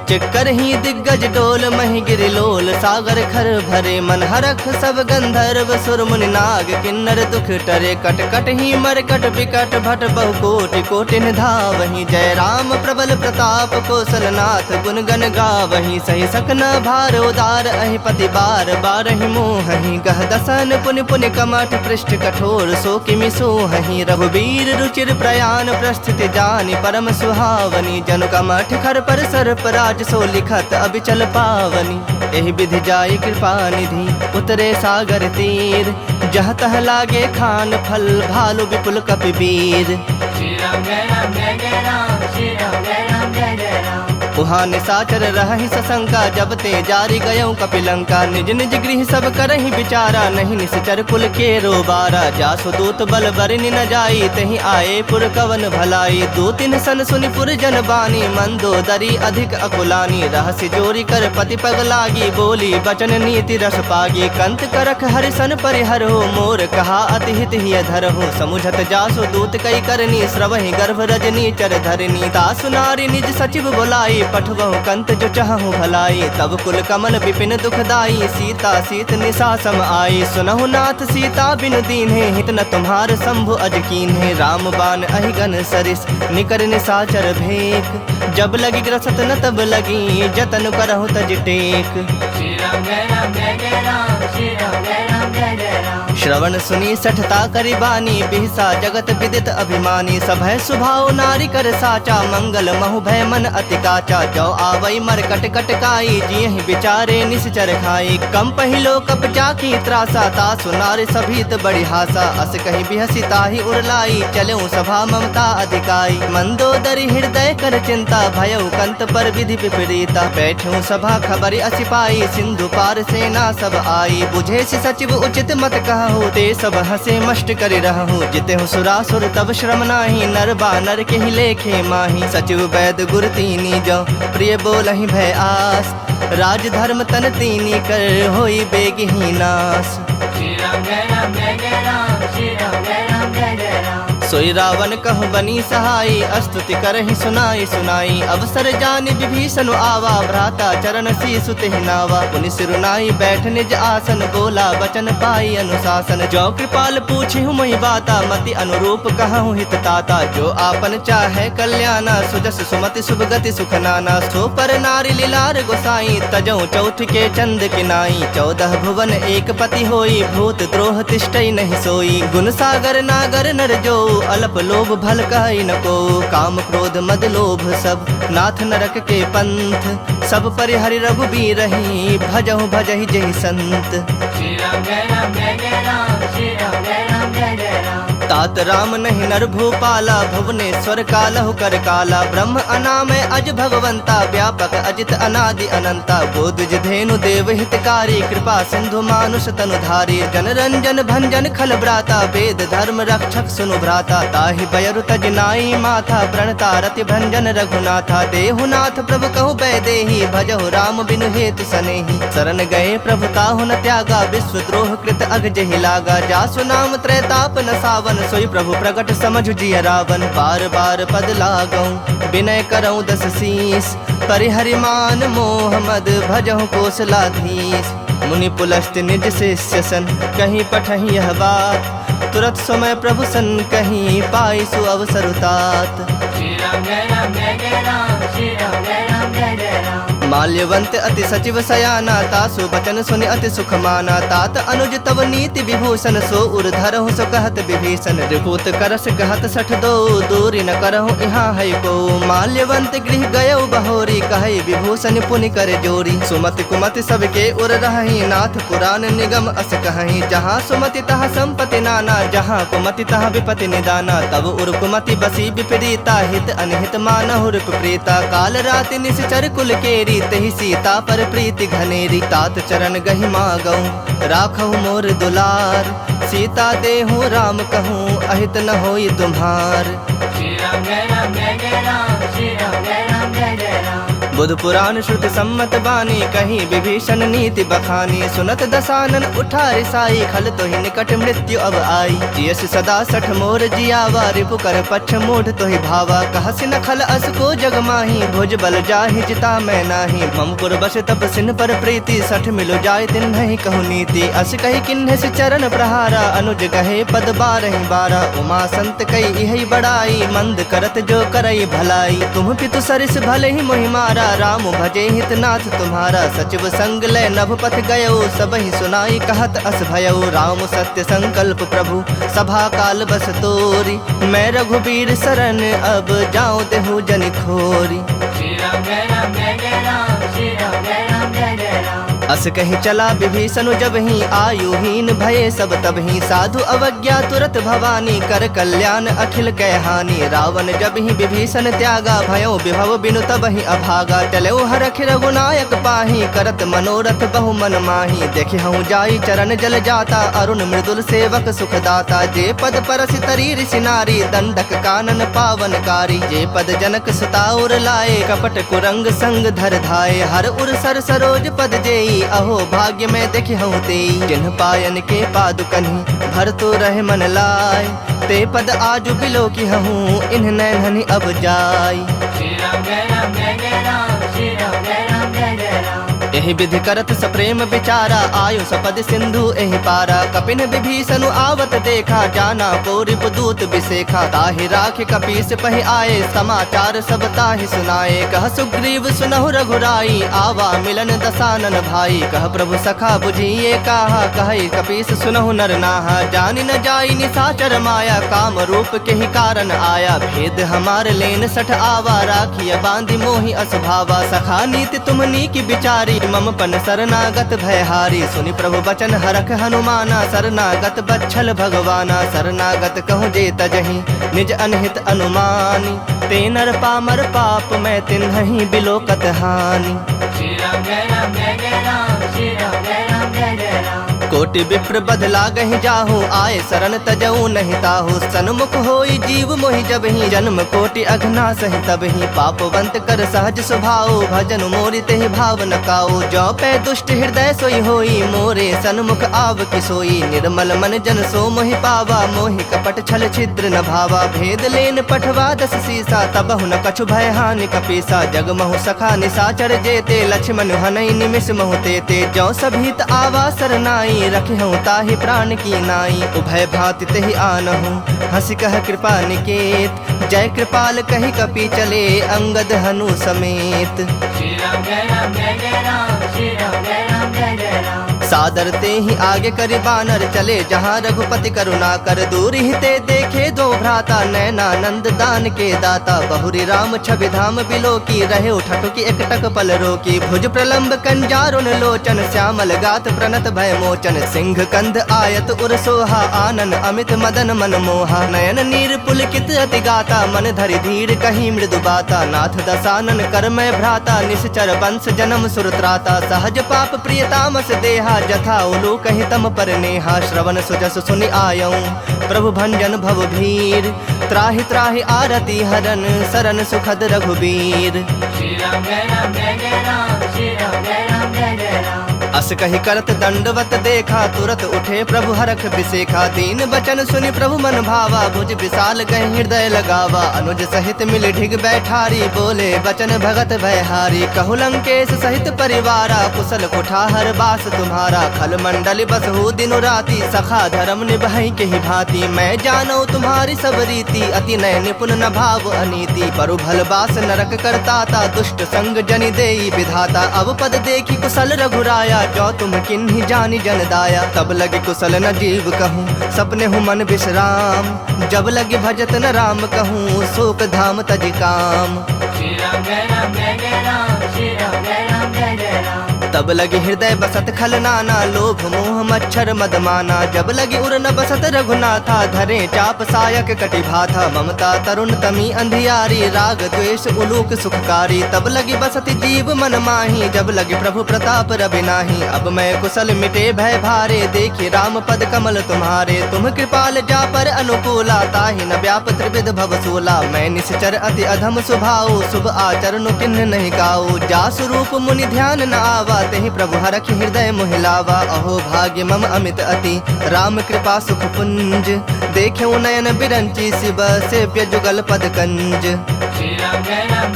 चिक्कर ही दिग्गज डोल, मही गिरिलोल सागर खर भरे। मन हरख सब गंधर्व सुर मुनि नाग, किन्नर दुख टरे। कट कट ही मरकट बिकट भट, बहु कोटि कोटि धावहि। जय राम प्रबल प्रताप कौशलनाथ, गुण गण गावहि। सही सकना भार उदार, अहि पति बार बारहि मोहहि। गह दसन पुनि पुनि कमठ, पृष्ठ कठोर सो किमि सोहहि। रघुबीर रुचिर प्रयाण, प्रस्थिति जानि परम सुहावनी। जनु कमठ खर पर सर्प राज, सो लिखत अबिचल पावनी। एहि विधि जाई कृपा निधि, उतरे सागर तीर। जह तह लागे खान फल, भालु विपुल कपि वीर। श्री राम जय राम जय जय राम, श्री राम जय राम जय जय राम। उहाँ निसाचर रहहि सशंका, जब ते जारी गयौ कपिलंका। निज निज गृह सब करहि विचारा, नहीं निश्चर कुल के रोबारा। जासु दूत बल बरनि न जाई, तहि आए पुर कवन भलाई। दो तिन सन सुनि पुर जन बानी, मंदोदरी अधिक अकुलानी। रहस्य जोरी कर पति पग लागी, बोली बचन नीति रस पागी। कंत करख हरिसन परिहर हो, मोर कहा अति हित हिय धर हो। समुझत जासु दूत कई करनी, श्रवहि गर्भ रजनी चर धरनी। तासु नारी निज सचिव बुलाई, पठवहु कंत जो चाहूँ भलाई। तब कुल कमल विपिन दुखदाई, सीता सीत निशा सम आई। सुनहु नाथ सीता बिनु दीन्हे, हित न तुम्हार शंभु अज कीन्हे। राम बाण अहिगन सरिस, निकर निशाचर भेक। जब लगी ग्रसत न तब लगी, जतन करहु तज टेक। श्री राम जय राम जय जय राम, श्री राम जय राम जय जय राम। श्रवण सुनी सठता करि बानी, बिहसा जगत विदित अभिमानी। सभय सुभाव नारी कर साचा, मंगल महु भय मन अति काचा। जो आवई मर कट कट काई, जियहि विचारे निश्चर खाई। कम पहिलो कप जाकी त्रासा, तासु नारी सभीत बड़ी हासा। अस कहि बिहसी ताहि उरलाई, चलऊँ सभा ममता अधिकाई। मंदोदरी हृदय कर चिंता, भयउ कंत पर विधि विपरीता। बैठूं सभा खबरि असि पाई, सिंधु पार सेना सब आई। बुझे सि सचिव उचित मत कहूँ, ते सब हसे मष्ट करि रहूँ। जितेहु सुरासुर तब श्रम नाही, नर बानर के ही लेखे माही। सचिव वैद गुर तीनी जो, प्रिय बोलहि भय आस। राज धर्म तन तीनी कर, होई बेगहि नास। श्री राम जय राम जय जय राम, श्री राम जय राम जय जय राम। सोई रावण कहु बनी सहाई, स्तुति करहि सुनाई सुनाई। अवसर जानि विभीषण आवा, भ्राता चरण शीसु तेहि नावा। पुनि सिरुनाई बैठ निज आसन, बोला बचन पाई अनुशासन। जो कृपाल पूछिहु मोहि बाता, मति अनुरूप कहूँ हित ताता। जो आपन चाहे कल्याणा, सुजस सुमति शुभ गति सुख नाना। सो पर नारी लीलार गोसाई, तजऊ चौथ के चंद किनाई। 14 भुवन एक पति होई, भूत द्रोह तिष्ठई नहीं सोई। गुण सागर नागर नर जो, अल्प लोभ भल कहि न को। काम क्रोध मद लोभ सब, नाथ नरक के पंथ। सब परिहरि रघुबीर रही, भजहु भजहि जहि संत। श्री राम जय राम जय जय राम, श्री राम जय राम जय जय राम। तात राम नहीं नर भूपाला, भुवनेश्वर कालहु कर काला। ब्रह्म अनामय अज भगवंता, व्यापक अजित अनादि अनंता। बोधि धेनु देव हितकारी, कृपा सिंधु मानुष तनुधारी। जन रंजन भंजन खल ब्राता, वेद धर्म रक्षक सुनु भ्राता। ताहि बयरु तज नाई माथा, प्रणता रति भंजन रघुनाथा। देहुनाथ प्रभु कहु बैदेही, भजहु राम बिनु हेतु सनेही। शरण गए प्रभु ताहु न त्यागा, विश्वद्रोह कृत अग जहि लागा। जासु नाम त्रैताप न सावन, सोई प्रभु प्रगट समझ जिय रावण। बार बार पद लागऊं, विनय करऊं दस शीस। परिहरिमान मोह मद, भजहु कोसलाधीश। मुनि पुलस्त निज शिष्य सन, कहीं पठहि यह बात। तुरत समय प्रभु सन कहीं, पाई सु अवसर तात। श्री राम जय राम जय जय राम, श्री राम जय राम जय जय राम। माल्यवंत अति सचिव सयाना, तासु बचन सुनि अति सुख माना। तात अनुज तव नीति विभूषण, सो उर्धरहु सो कहत विभीषण। रिपुत करस कहत सठ दो, दूरी न करहु यहाँ है को। माल्यवंत गृह गयउ बहोरी, कहै विभूषण पुनि कर जोरी। सुमति कुमति सबके उर रहहि, नाथ पुराण निगम अस कहहि। जहाँ सुमति तहाँ संपत्ति नाना, जहाँ कुमति तहाँ विपति निदाना। तब उर कुमति बसी विपरीता, हित अनहित मानहु रिप प्रीता। काल राति निश्चर कुल केरी, तेहि सीता पर प्रीति घनेरी। तात चरण गहि मागऊं, राखहु मोर दुलार। सीता देहु राम कहूँ, अहित न होई तुम्हार। श्री राम जय राम जय जय राम, श्री राम जय राम जय जय राम। बुध पुराण श्रुति सम्मत बानी, कहीं विभीषण नीति बखानी। सुनत दसानन उठा रिसाई, खल तोहि निकट मृत्यु अब आई। जियस सदा सठ मोर जियावा, रिपु कर पक्ष मूढ़ तोहि भावा। कहसि न खल अस को जग माही, भुज बल जाहि जिता मैं नाही। मम पुर बस तप सिन पर प्रीति, सठ मिलो जाय तिन नहीं कहु नीति। अस कही किन्ह से चरण प्रहारा, अनुज कहे पद बारहि बारा। उमा संत कई इहि बड़ाई, मंद करत जो करई भलाई। तुम पितु सरिस भले ही मोहि मारा, राम भजे हितनाथ तुम्हारा। सचिव संग ले नभ पथ गयो, सबहि सुनाई कहत अस भयउ। राम सत्य संकल्प प्रभु, सभा काल बस तोरी। मैं रघुबीर शरण, अब जाऊं देहु जनि खोरी। श्री राम जय राम जय जय राम, श्री राम जय राम जय जय राम। अस कहीं चला विभीषण जब ही, आयुहीन भये सब तब ही। साधु अवज्ञा तुरत भवानी, कर कल्याण अखिल कह हानि। रावण जब ही विभीषण त्यागा, भयो विभव बिनु तब ही अभागा। चलो हरख रघुनायक पाही, करत मनोरथ बहु मन माही। देखे हूँ जाई चरण जल जाता, अरुण मृदुल सेवक सुखदाता। जे पद परसि तरी ऋषि नारी, दंडक कानन पावनकारी। जे पद जनक सुता उर लाए, कपट कुरंग संग धर धाये। हर उर सर सरोज पद जेई, अहो भाग्य में देखि हूँ तेई। जिन्ह पायन के पादुकन्हि, भर तो रहे मन लाय। ते पद आजु बिलो की हूँ, इन्ह नैनहि अब जाय। श्री राम जय राम जय जय राम, श्री राम जय राम जय जय राम। यही विधि करत सप्रेम विचारा, आयु सपद सिंधु एहि पारा। कपिन विभीषण आवत देखा, जाना को रिपुदूत बिसेखा। ताहि राख कपीस पहि आए, समाचार सब ताहि सुनाए। कह सुग्रीव सुनहु रघुराई, आवा मिलन दसानन भाई। कह प्रभु सखा बुझिए कहा, कहि कपीस सुनहु नर नाहा। जानि न जाई निशाचर माया, काम रूप के ही कारण आया। भेद हमार लेन सठ आवा, राखिय बांधि मोहि असभावा। सखा नीति तुमनी की विचारी, मम पन शरणागत भयहारी। सुनि प्रभु बचन हरख हनुमाना, शरणागत बच्छल भगवाना। शरणागत कहूँ जे तजहि, निज अनहित अनुमानी। ते नर पामर पाप, मैं तिन्हि बिलोकत हानि। श्री राम जय राम जय जय राम, श्री राम जय राम जय जय राम। कोटि विप्र बदला गहि जाहू, आए शरण तजऊ नहीं ताहू। सन्मुख होई जीव मोहि जब ही, जन्म कोटि अघना सहि तब ही। पापवंत कर सहज स्वभाव, भजन मोरि तेहि भाव न काऊ। जो पै दुष्ट हृदय सोई होई, मोरे सन्मुख आव कि सोई। निर्मल मन जन सो मोहि पावा, मोहि कपट छल छिद्र न भावा। भेद लेन पठवा दस सीसा, तबहु न कछु भय हानि कपीसा। जग महु सखा निशाचर जेते, लक्ष्मण हनई निमिष महु तेते। जो सभीत आवा सरनाई, रखे हूँ ताहि प्राण की नाई। उभय भांति तेहि आनहूँ, हंसी कह कृपा निकेत। जय कृपाल कही कपि चले, अंगद हनु समेत। श्री राम जय राम जय जय राम, श्री राम जय राम जय जय राम। सादर ते ही आगे करी बानर चले जहाँ रघुपति करुणा कर दूर ही ते देखे दो भ्राता नैनानंद दान के दाता बहुरी राम छवि धाम बिलो की रहे उठक की एकटक पल रोकी भुज प्रलंब कंजारुन लोचन श्यामल गात प्रणत भय मोचन सिंह कंध आयत उर सोहा आनन अमित मदन मन मोहा नयन नीर पुलकित अति गाता मन धरि धीर कहीं मृदु बाता नाथ दसानन कर मैं भ्राता निश्चर वंश जन्म सुरत्राता सहज पाप प्रिय तामस देहा जथा उलू कहि तम पर नेहा श्रवण सुजस सुनि आयऊं प्रभु भंजन भव भीर त्राहि त्राहि आरती हरन सरन सुखद रघुबीर श्री राम जय जय राम श्री राम जय जय राम अस कही करत दंडवत देखा तुरत उठे प्रभु हरख बिसेखा दीन बचन सुनि प्रभु मन भावा भुज विशाल गए हृदय लगावा अनुज सहित मिल ढिग बैठारी बोले बचन भगत भयहारी कहु लंकेश सहित परिवारा कुशल कुठार बास तुम्हारा खल मंडल बसहु दिनो राती सखा धर्म निभाई के ही भांति मैं जानो तुम्हारी सब रीति अति नय निपुण न भाव अनीति परु भल बास नरक करताता दुष्ट संग जनि देई विधाता अब पद देखी कुशल रघुराया जो तुम किन्ही जानी जन दाया तब लगे कुशल न जीव कहूँ सपने हूँ मन विश्राम जब लगे भजत न राम कहूँ शोक धाम तज काम श्री राम जय जय राम श्री राम जय जय राम तब लगे हृदय बसत खल नाना लोभ मोह मच्छर मदमाना जब लगे उर न बसत रघुनाथा धरे चाप सायक कटि भाथा ममता तरुण तमी अंधियारी राग द्वेष उलूक सुखकारी तब लगी बसत जीव मन माही जब लगे प्रभु प्रताप रवि नाही अब मैं कुशल मिटे भय भारे देखी राम पद कमल तुम्हारे तुम कृपाल जा पर अनुकूला ताहि न व्याप त्रिविध भव सूला मैं निश्चर अति अधम स्वभाव शुभ आचरण किन्ह नहीं गाऊ जा स्वरूप मुनि ध्यान न आवा तेहि प्रभु हरख हृदय मोहिलावा अहो भाग्य मम अमित अति राम कृपा सुख पुंज देखे नयन बिरंची शिव सेव्य जुगल पद कंज श्री राम जय राम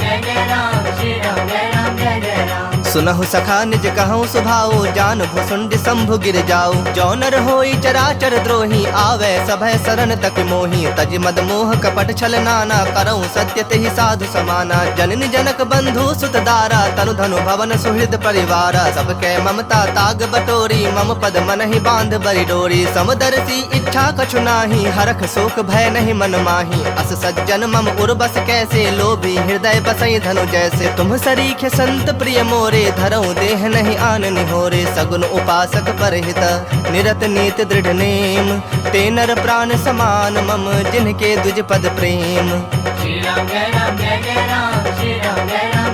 श्री राम जय राम सुनहु सखा निज कहूँ सुभाओ जान भुसुंड शंभु गिर जाओ जो नर होई चराचर द्रोही आवे सभय शरण तक मोही तज मद मोह कपट छल नाना करऊँ सत्य तेहि साधु समाना जननी जनक बंधु सुत दारा तनु धनु भवन सुहृद परिवारा सबके ममता ताग बटोरी मम पद मन ही बांध बरि डोरी समदर्शी इच्छा कछु नाही हरख शोक भय नहीं मन माही अस सज्जन मम उर्बस कैसे लोभी हृदय बसई धनु जैसे तुम सरीखे संत प्रिय मोरे धरऊं देह नहीं आन निहोरे सगुन उपासक परहित निरत नीत दृढ़ नेम ते नर प्राण समान मम जिनके द्विज पद प्रेम श्री राम जय राम श्री राम जय राम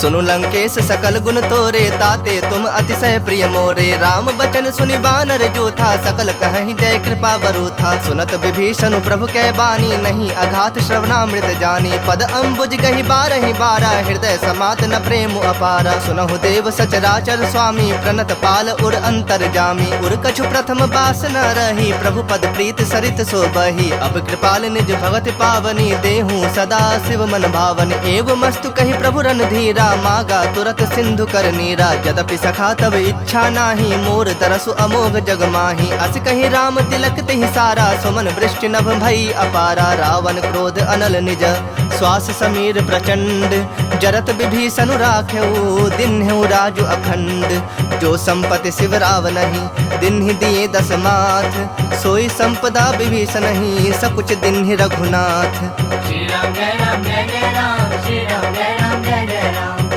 सुनु लंकेश सकल गुण तोरे ताते तुम अतिशय प्रिय मोरे राम बचन सुनि बानर जो था सकल कहीं जय कृपा बरु था सुनत विभीषण प्रभु कै बानी नहीं अघात श्रवणामृत जानी पद अम्बुज गही बारहि बारा हृदय समात न प्रेम अपारा सुनहु देव सचराचर स्वामी प्रणत पाल उर अंतर जामी उर कछु प्रथम बास न रही प्रभु पद प्रीत सरित सो बही अब कृपाल निज भगत पावनी देहूँ सदा शिव मन भावन एव मस्तु कही प्रभु रणधीरा मागा तुरत सिंधु कर नीरा यद्यपि सखा तब इच्छा नाही मोर तरसु अमोघ जग माही अस कही राम तिलक तेहि सारा सुमन वृष्टि नभ भई अपारा रावण क्रोध अनल निज श्वास समीर प्रचंड जरत विभीषण राख्यऊ दिन्हु राजु अखंड जो संपत्ति शिव राव नहीं दिन्हि दिए दस माथ सोई संपदा विभीषण ही सकुच दिन्हि रघुनाथ श्री राम जय राम श्री राम जय राम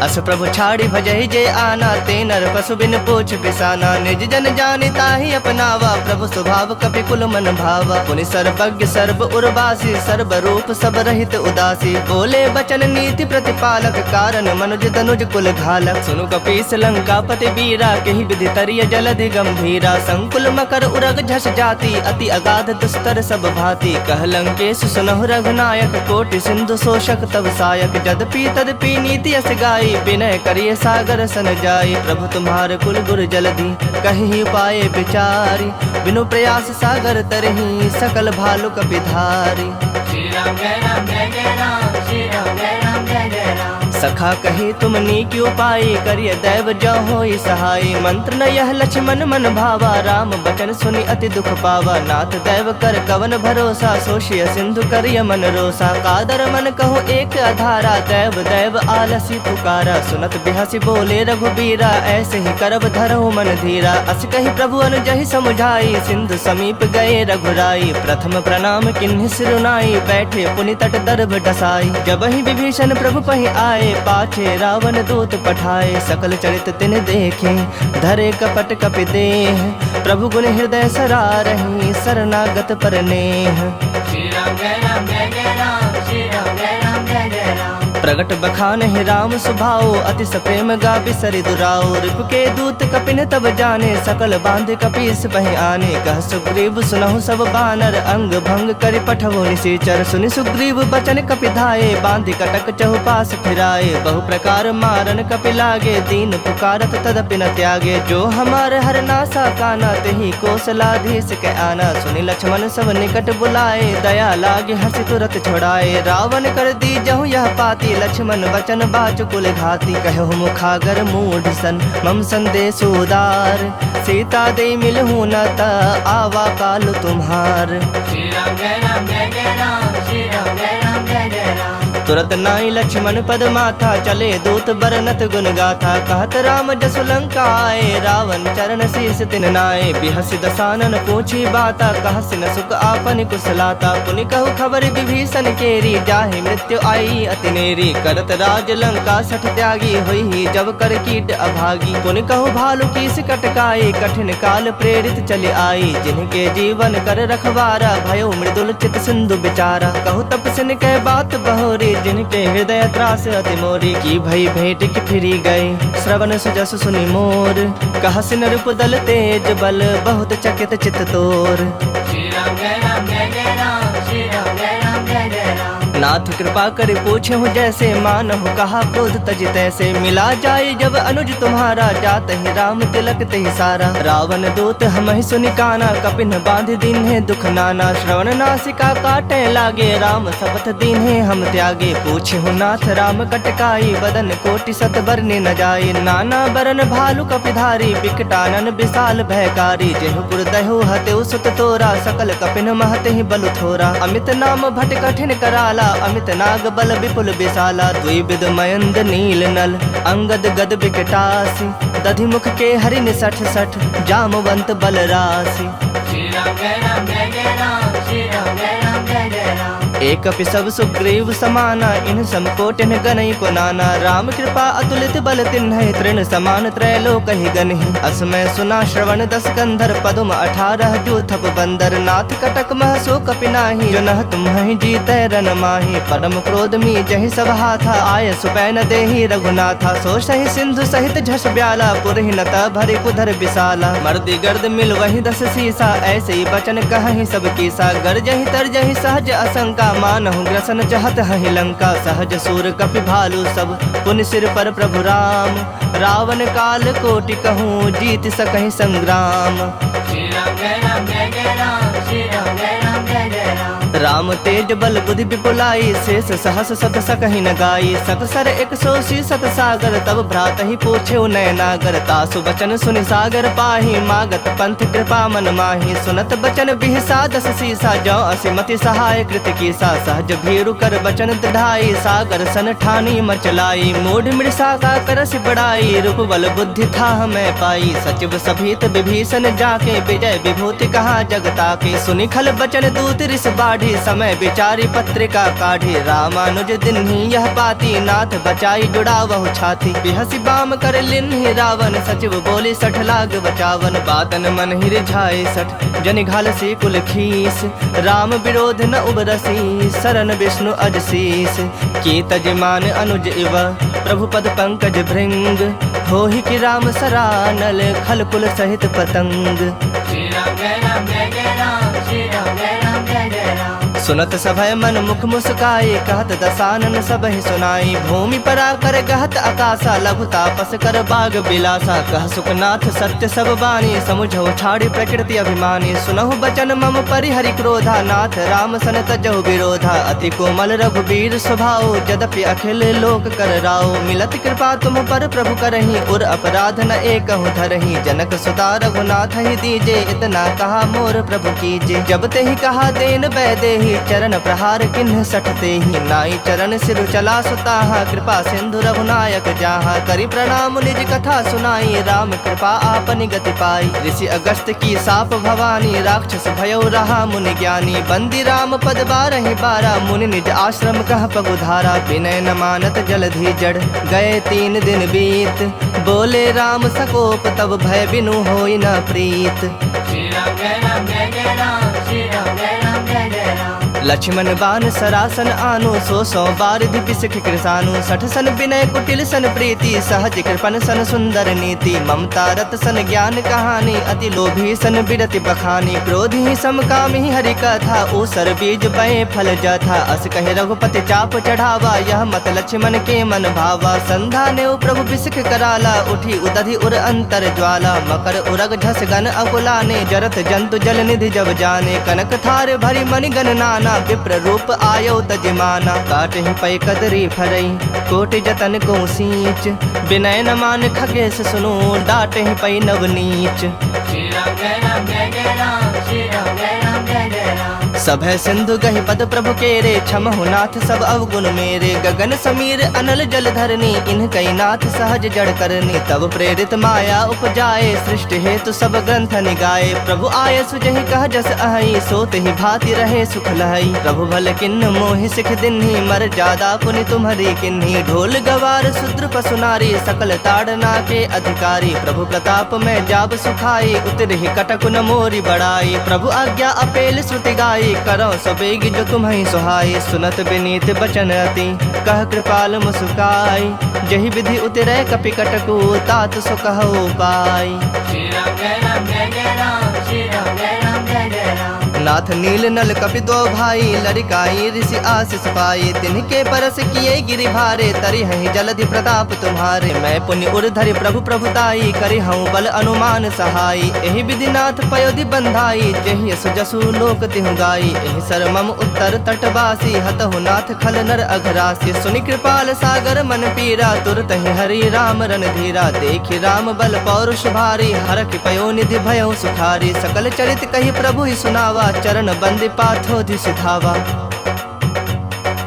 अस प्रभु छाड़ी भजहि जे आना ते नर पशु बिन पोछ पिसाना निज जन जानि ताहि अपनावा प्रभु स्वभाव कपि कुल मन भावा पुनि सर्वज्ञ सर्व उर्वासी सर्व रूप सब रहित उदासी बोले बचन नीति प्रतिपालक कारण मनुज तनुज कुल घालक सुनु कपीस लंका पति बीरा केहि विधि तरिय जलधि गंभीरा संकुल मकर उरग झस जाति अति अगाध दुस्तर सब भांति कह लंकेश सुनहु रघुनायक कोटि सिंधु शोषक तब सायक जदपि तदपि नीति अस गाई विनय करिए सागर सन जाई प्रभु तुम्हारे कुल गुर जलधि कहीं पाए विचारी बिनु प्रयास सागर तरही सकल भालु कपिधारी श्री राम जय राम श्री राम जय राम सखा कहे तुम नीक उपाय करिय दैव जो होई सहाय। मंत्र न यह लक्ष्मण मन भावा राम बचन सुनि अति दुख पावा। नाथ दैव कर कवन भरोसा सोशिय सिंधु करिय मन रोसा। कादर मन कहो एक आधारा दैव दैव आलसी पुकारा। सुनत बिहसी बोले रघुबीरा ऐसे ही करब धरहु मन धीरा। अस कही प्रभु अनुजहि समुझाई सिंधु समीप गए रघुराई। प्रथम प्रणाम किन्हि सिरुनाई बैठे पुनि तट दर्भ डसाई। जब ही विभीषण प्रभु पहि आए पाछे रावण दूत पठाए। सकल चरित तिन देखे धरे कपट कपि देह। प्रभु गुण हृदय सरारहि शरणागत पर नेह। श्री राम जय राम जय जय राम श्री राम जय राम जय जय राम। प्रगट बखान है राम सुभाओ अति प्रेम गा बिसरि दुराओ। रिप के दूत कपिन तब जाने सकल बांध कपीस बहि आने। कह सुग्रीव सुनहु सब बानर अंग भंग करि पठवो निशाचर। सुनि सुग्रीव बचन कपि धाये बांधि कटक चहुपास फिराए। बहु प्रकार मारन कपि लागे दीन पुकारत तदपि न त्यागे। जो हमार हर नासा काना तेहि कौशलाधीश के आना। सुनि लक्ष्मण सब निकट बुलाए दया लागे हंसी तुरत छोड़ाए। रावण कर दी जहु यह पाती लक्ष्मण वचन बाचुकुल घाती। कहु मुखागर मूढ़ सन मम संदेश उदार। सीता दे मिलहु न त आवा काल तुम्हार। श्री राम जय राम जय जय राम श्री राम जय राम जय जय राम। तुरत नाई लक्ष्मण पद माथा चले दूत बरनत गुण गाथा। कहत राम जसु लंका आए रावण चरण शीस तिन नाए। बिहसि दसानन पूछी बाता कहसि न सुख आपन कुशलाता। पुनि कहु खबर विभीषण केरी जाहि मृत्यु आई अति नेरी। करत राज लंका सठ त्यागी होई जब कर कीट अभागी। पुनि कहु भालु कीस कटकाई कठिन काल प्रेरित चले आई। जिनके जीवन कर रखवारा भयो मृदुल चित सिंधु बिचारा। कहु तपसिन कह बात बहोरी जिनके हृदय त्रास अति मोरी। की भई भेंट की फिरी गए श्रवण सुजस सुनि मोर। कहसिन रूप दल तेज बल बहुत चकित चित तोर। श्री राम जय राम जय जय राम श्री राम जय राम जय जय राम। नाथ कृपा कर पूछे हूँ जैसे मानहु कहा क्रोध तज तैसे। मिला जाए जब अनुज तुम्हारा जात ही राम तिलक तेहि सारा। रावण दूत हम ही सुनि काना कपिन बांध दीन है दुख नाना। श्रवण नासिका काटे लागे राम शपथ दीन है हम त्यागे। पूछे हूँ नाथ राम कटकाई बदन कोटि सत बरने न जाए। नाना बरन भालु कपिधारी बिकटानन विशाल भयकारी। जेहुपुर दहु हते सुत तोरा सकल कपिन महते ही बलु थोरा। अमित नाम भट कठिन कराला अमित नाग बल विपुल विशाला। द्विविध मयंद नील नल अंगद गद बिकटासी। दधि मुख के हरिन सठ सठ जामवंत बल राशि। श्री राम जय राम जय जय राम श्री राम जय राम जय जय राम। एक सब सुग्रीव समाना इन समकोटिन गनई को नाना। राम कृपा अतुलित बल तिन्ह तृण समान त्रैलोक ही गनहि। असमय सुना श्रवण दस कंधर पदुम 18 जूथप बंदर। नाथ कटक मह सो कपि नाही जो नह तुम्हि जीतै रन माही। परम क्रोध मी जहि सब हाथा आय सुपैन देहि रघुनाथा। सो सहि सिंधु सहित झस ब्याला पुरहि नत भरि कुधर विशाला। मर्दि गर्द मिल वही 10 सीसा ऐसे ही बचन कहहि सब कीसा। गरजहि तरजहि सहज असंका मानहु ग्रसन चाहत हहि लंका। सहज सूर कपि भालु सब पुनि सिर पर प्रभु राम। रावण काल कोटि कहूँ जीत सकहि संग्राम। श्री राम जय राम जय जय राम श्री राम जय राम जय जय राम। राम तेज बल बुद्धि विपुलाई शेष सहस सत सकहि न गाई। सकसर 180 सत सागर तब भ्रात ही पूछे नयनागर। तासु बचन सुनि सागर पाही मागत पंथ कृपा मन माही। सुनत बचन बिहसा 10 सीसा जो असिमति सहाय कृत कीसा। सहज भीरु कर बचन दृढ़ाई सागर सन ठानी मचलाई। मूढ़ मृषा का करस बड़ाई रूप बल बुद्धि था मैं पाई। सचिव सभीत विभीषण जाके विजय विभूति कहा जगता के। सुनि खल बचन दूत रिस बाढ़ी समय विचारी पत्रिका काढ़ी। रामानुज दिन ही यह पाती नाथ बचाई जुड़ा वहु छाती। बिहसी बाम कर लिन्हि रावण सचिव बोली 60 लाग बचावन। बातन मन ही रिझाए 60 जनि घाल सी कुल खीस। राम विरोध न उबरसी शरण विष्णु अजशीस। की तजमान अनुज इव प्रभु पद पंकज भृंग। होहि कि राम सरानल खल कुल सहित पतंग। श्री राम जय राम जय जय राम श्री राम जय राम जय जय राम। सुनत सभय मन मुख मुस्काई, कहत दसानन सबहि सुनाई। भूमि पर आकर गहत आकाशा, लघु तापस कर बाग बिलासा। कह सुखनाथ सत्य सब बानी, समुझौ छाड़ी प्रकृति अभिमानी। सुनहु बचन मम परिहरि क्रोधा, नाथ राम सन तजहु विरोधा। अति कोमल रघुबीर स्वभाव, यद्यपि अखिल लोक कर राव। मिलत कृपा तुम पर प्रभु करही, उर अपराध न एकहु धरही। जनक सुता रघुनाथ ही दीजे, इतना कहा मोर प्रभु कीजे। जब ते ही कहा देन बैदेही, चरण प्रहार किन्ह सठते ही। नाई चरण सिर चला सुताहा, कृपा सिंधु रघुनायक जाहा। करि प्रणाम निज कथा सुनाई, राम कृपा आपनि गति पाई। ऋषि अगस्त की साप भवानी, राक्षस भयो रहा मुनि ज्ञानी। बंदी राम पद बारहि बारा, मुनि निज आश्रम कह पगुधारा। विनय न मानत जलधि जड़, गए 3 दिन बीत। बोले राम सकोप, तब भय बिनु होई न प्रीत। श्री राम जय राम जय जय राम, श्री राम जय राम जय जय राम। लक्ष्मण बान सरासन आनु, 100 बारिधि बिसख कृसानु। 60 सन विनय कुटिल सन प्रीति, सहज कृपन सन सुंदर नीति। ममता रत सन ज्ञान कहानी, अति लोभी सन बिरति बखानी। क्रोधी समकामी हरि कथा, ऊसर बीज बए फल जथा। अस कहे रघुपति चाप चढ़ावा, यह मत लक्ष्मण के मन भावा। संधा ने प्रभु बिसख कराला, उठी उदधि उर अंतर ज्वाला। मकर उरग झस गन अकुलाने, जरत जंतु जल निधि जब जाने। कनक थार भरी मणि गण नाना, विप्र रूप आयो तजमाना। काटहि पै कदरी फरई, कोटि जतन को सींच। विनय न मान खगेश सुनो, डाटहि पै नवनीच। श्री राम जय राम जय जय राम, श्री राम जय राम जय जय राम। सभय सिंधु गहि पद प्रभु केरे, क्षमहु नाथ सब अवगुण मेरे। गगन समीर अनल जल धरनी, इन्ह कई नाथ सहज जड़ करनी। तब प्रेरित माया उपजाए, सृष्टि हेतु सब ग्रंथ निगाए। प्रभु आय सुजहि कह जस अहई, सोत ही भांति रहे सुख लहई। प्रभु भल किन्न मोहि सिख दिन्ही, मर जादा पुनि तुम्हरी किन्ही। ढोल गवार शूद्र पशु नारी, सकल ताड़ना के अधिकारी। प्रभु प्रताप में जाब सुखाई, उतरहि कटक न मोरी बड़ाई। प्रभु आज्ञा अपेल श्रुति गाई, करो सबेग जो तुम्हें सुहाई। सुनत विनीत बचन अति, कह कृपाल मुस्काई। जहि विधि उतरै कपि कटकु, तात सो कहो पाई। श्री राम जय राम जय जय राम, श्री राम जय राम जय जय राम। नाथ नील नल कपि दो भाई, लड़काई ऋषि आशीष पाई। तिनके परस किए गिरि भारे, तरि हहि जलधि प्रताप तुम्हारे। मैं पुण्य उर्धरि प्रभु प्रभुताई, करि हूँ बल अनुमान सहाई। एहि विधि नाथ पयोधि बंधाई, जेहि यशु जसु लोक तिहु गाई। एहि सर मम उत्तर तटवासी, हतहु नाथ खल नर अघरासी। सुनि कृपाल सागर मन पीरा, तुरत ही हरि राम रणधीरा। देखि राम बल पौरुष भारी, हरखि पयो निधि भयउ सुखारी। सकल चरित कहि प्रभु ही सुनावा, चरण बंदी पाथोधि सिधावा।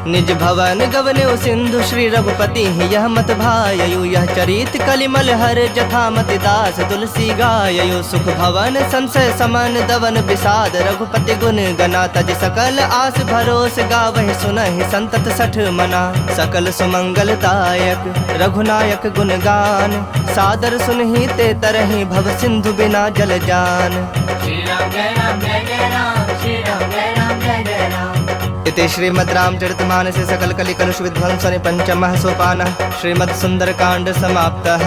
निज भवन गवन्यो सिंधु, श्री रघुपति यह मत भाययु। यह चरित कलिमल हर, जथा मति दास तुलसी गाययु। सुख भवन संशय समन, दवन विषाद रघुपति गुण गना। तज सकल आस भरोस, गावहि सुनहि संतत 60 मना। सकल सुमंगलदायक रघुनायक गुण गान, सादर सुनहि ते तरहि भव सिंधु बिना जल जान। श्री राम जय राम जय जय राम, श्री राम जय राम जय जय राम। इति श्रीमद् रामचरितमानसे सकल कलि कलुष विध्वंसने पंचमः सोपानः श्रीमद् सुंदरकांड समाप्तः।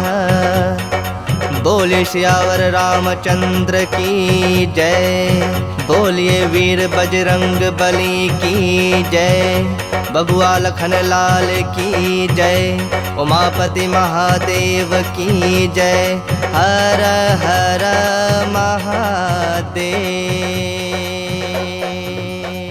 बोलिए सियावर रामचंद्र की जय, बोलिए वीर बजरंग बली की जय, बबुआ लखन लाल की जय, उमापति महादेव की जय। हर हर महादेव।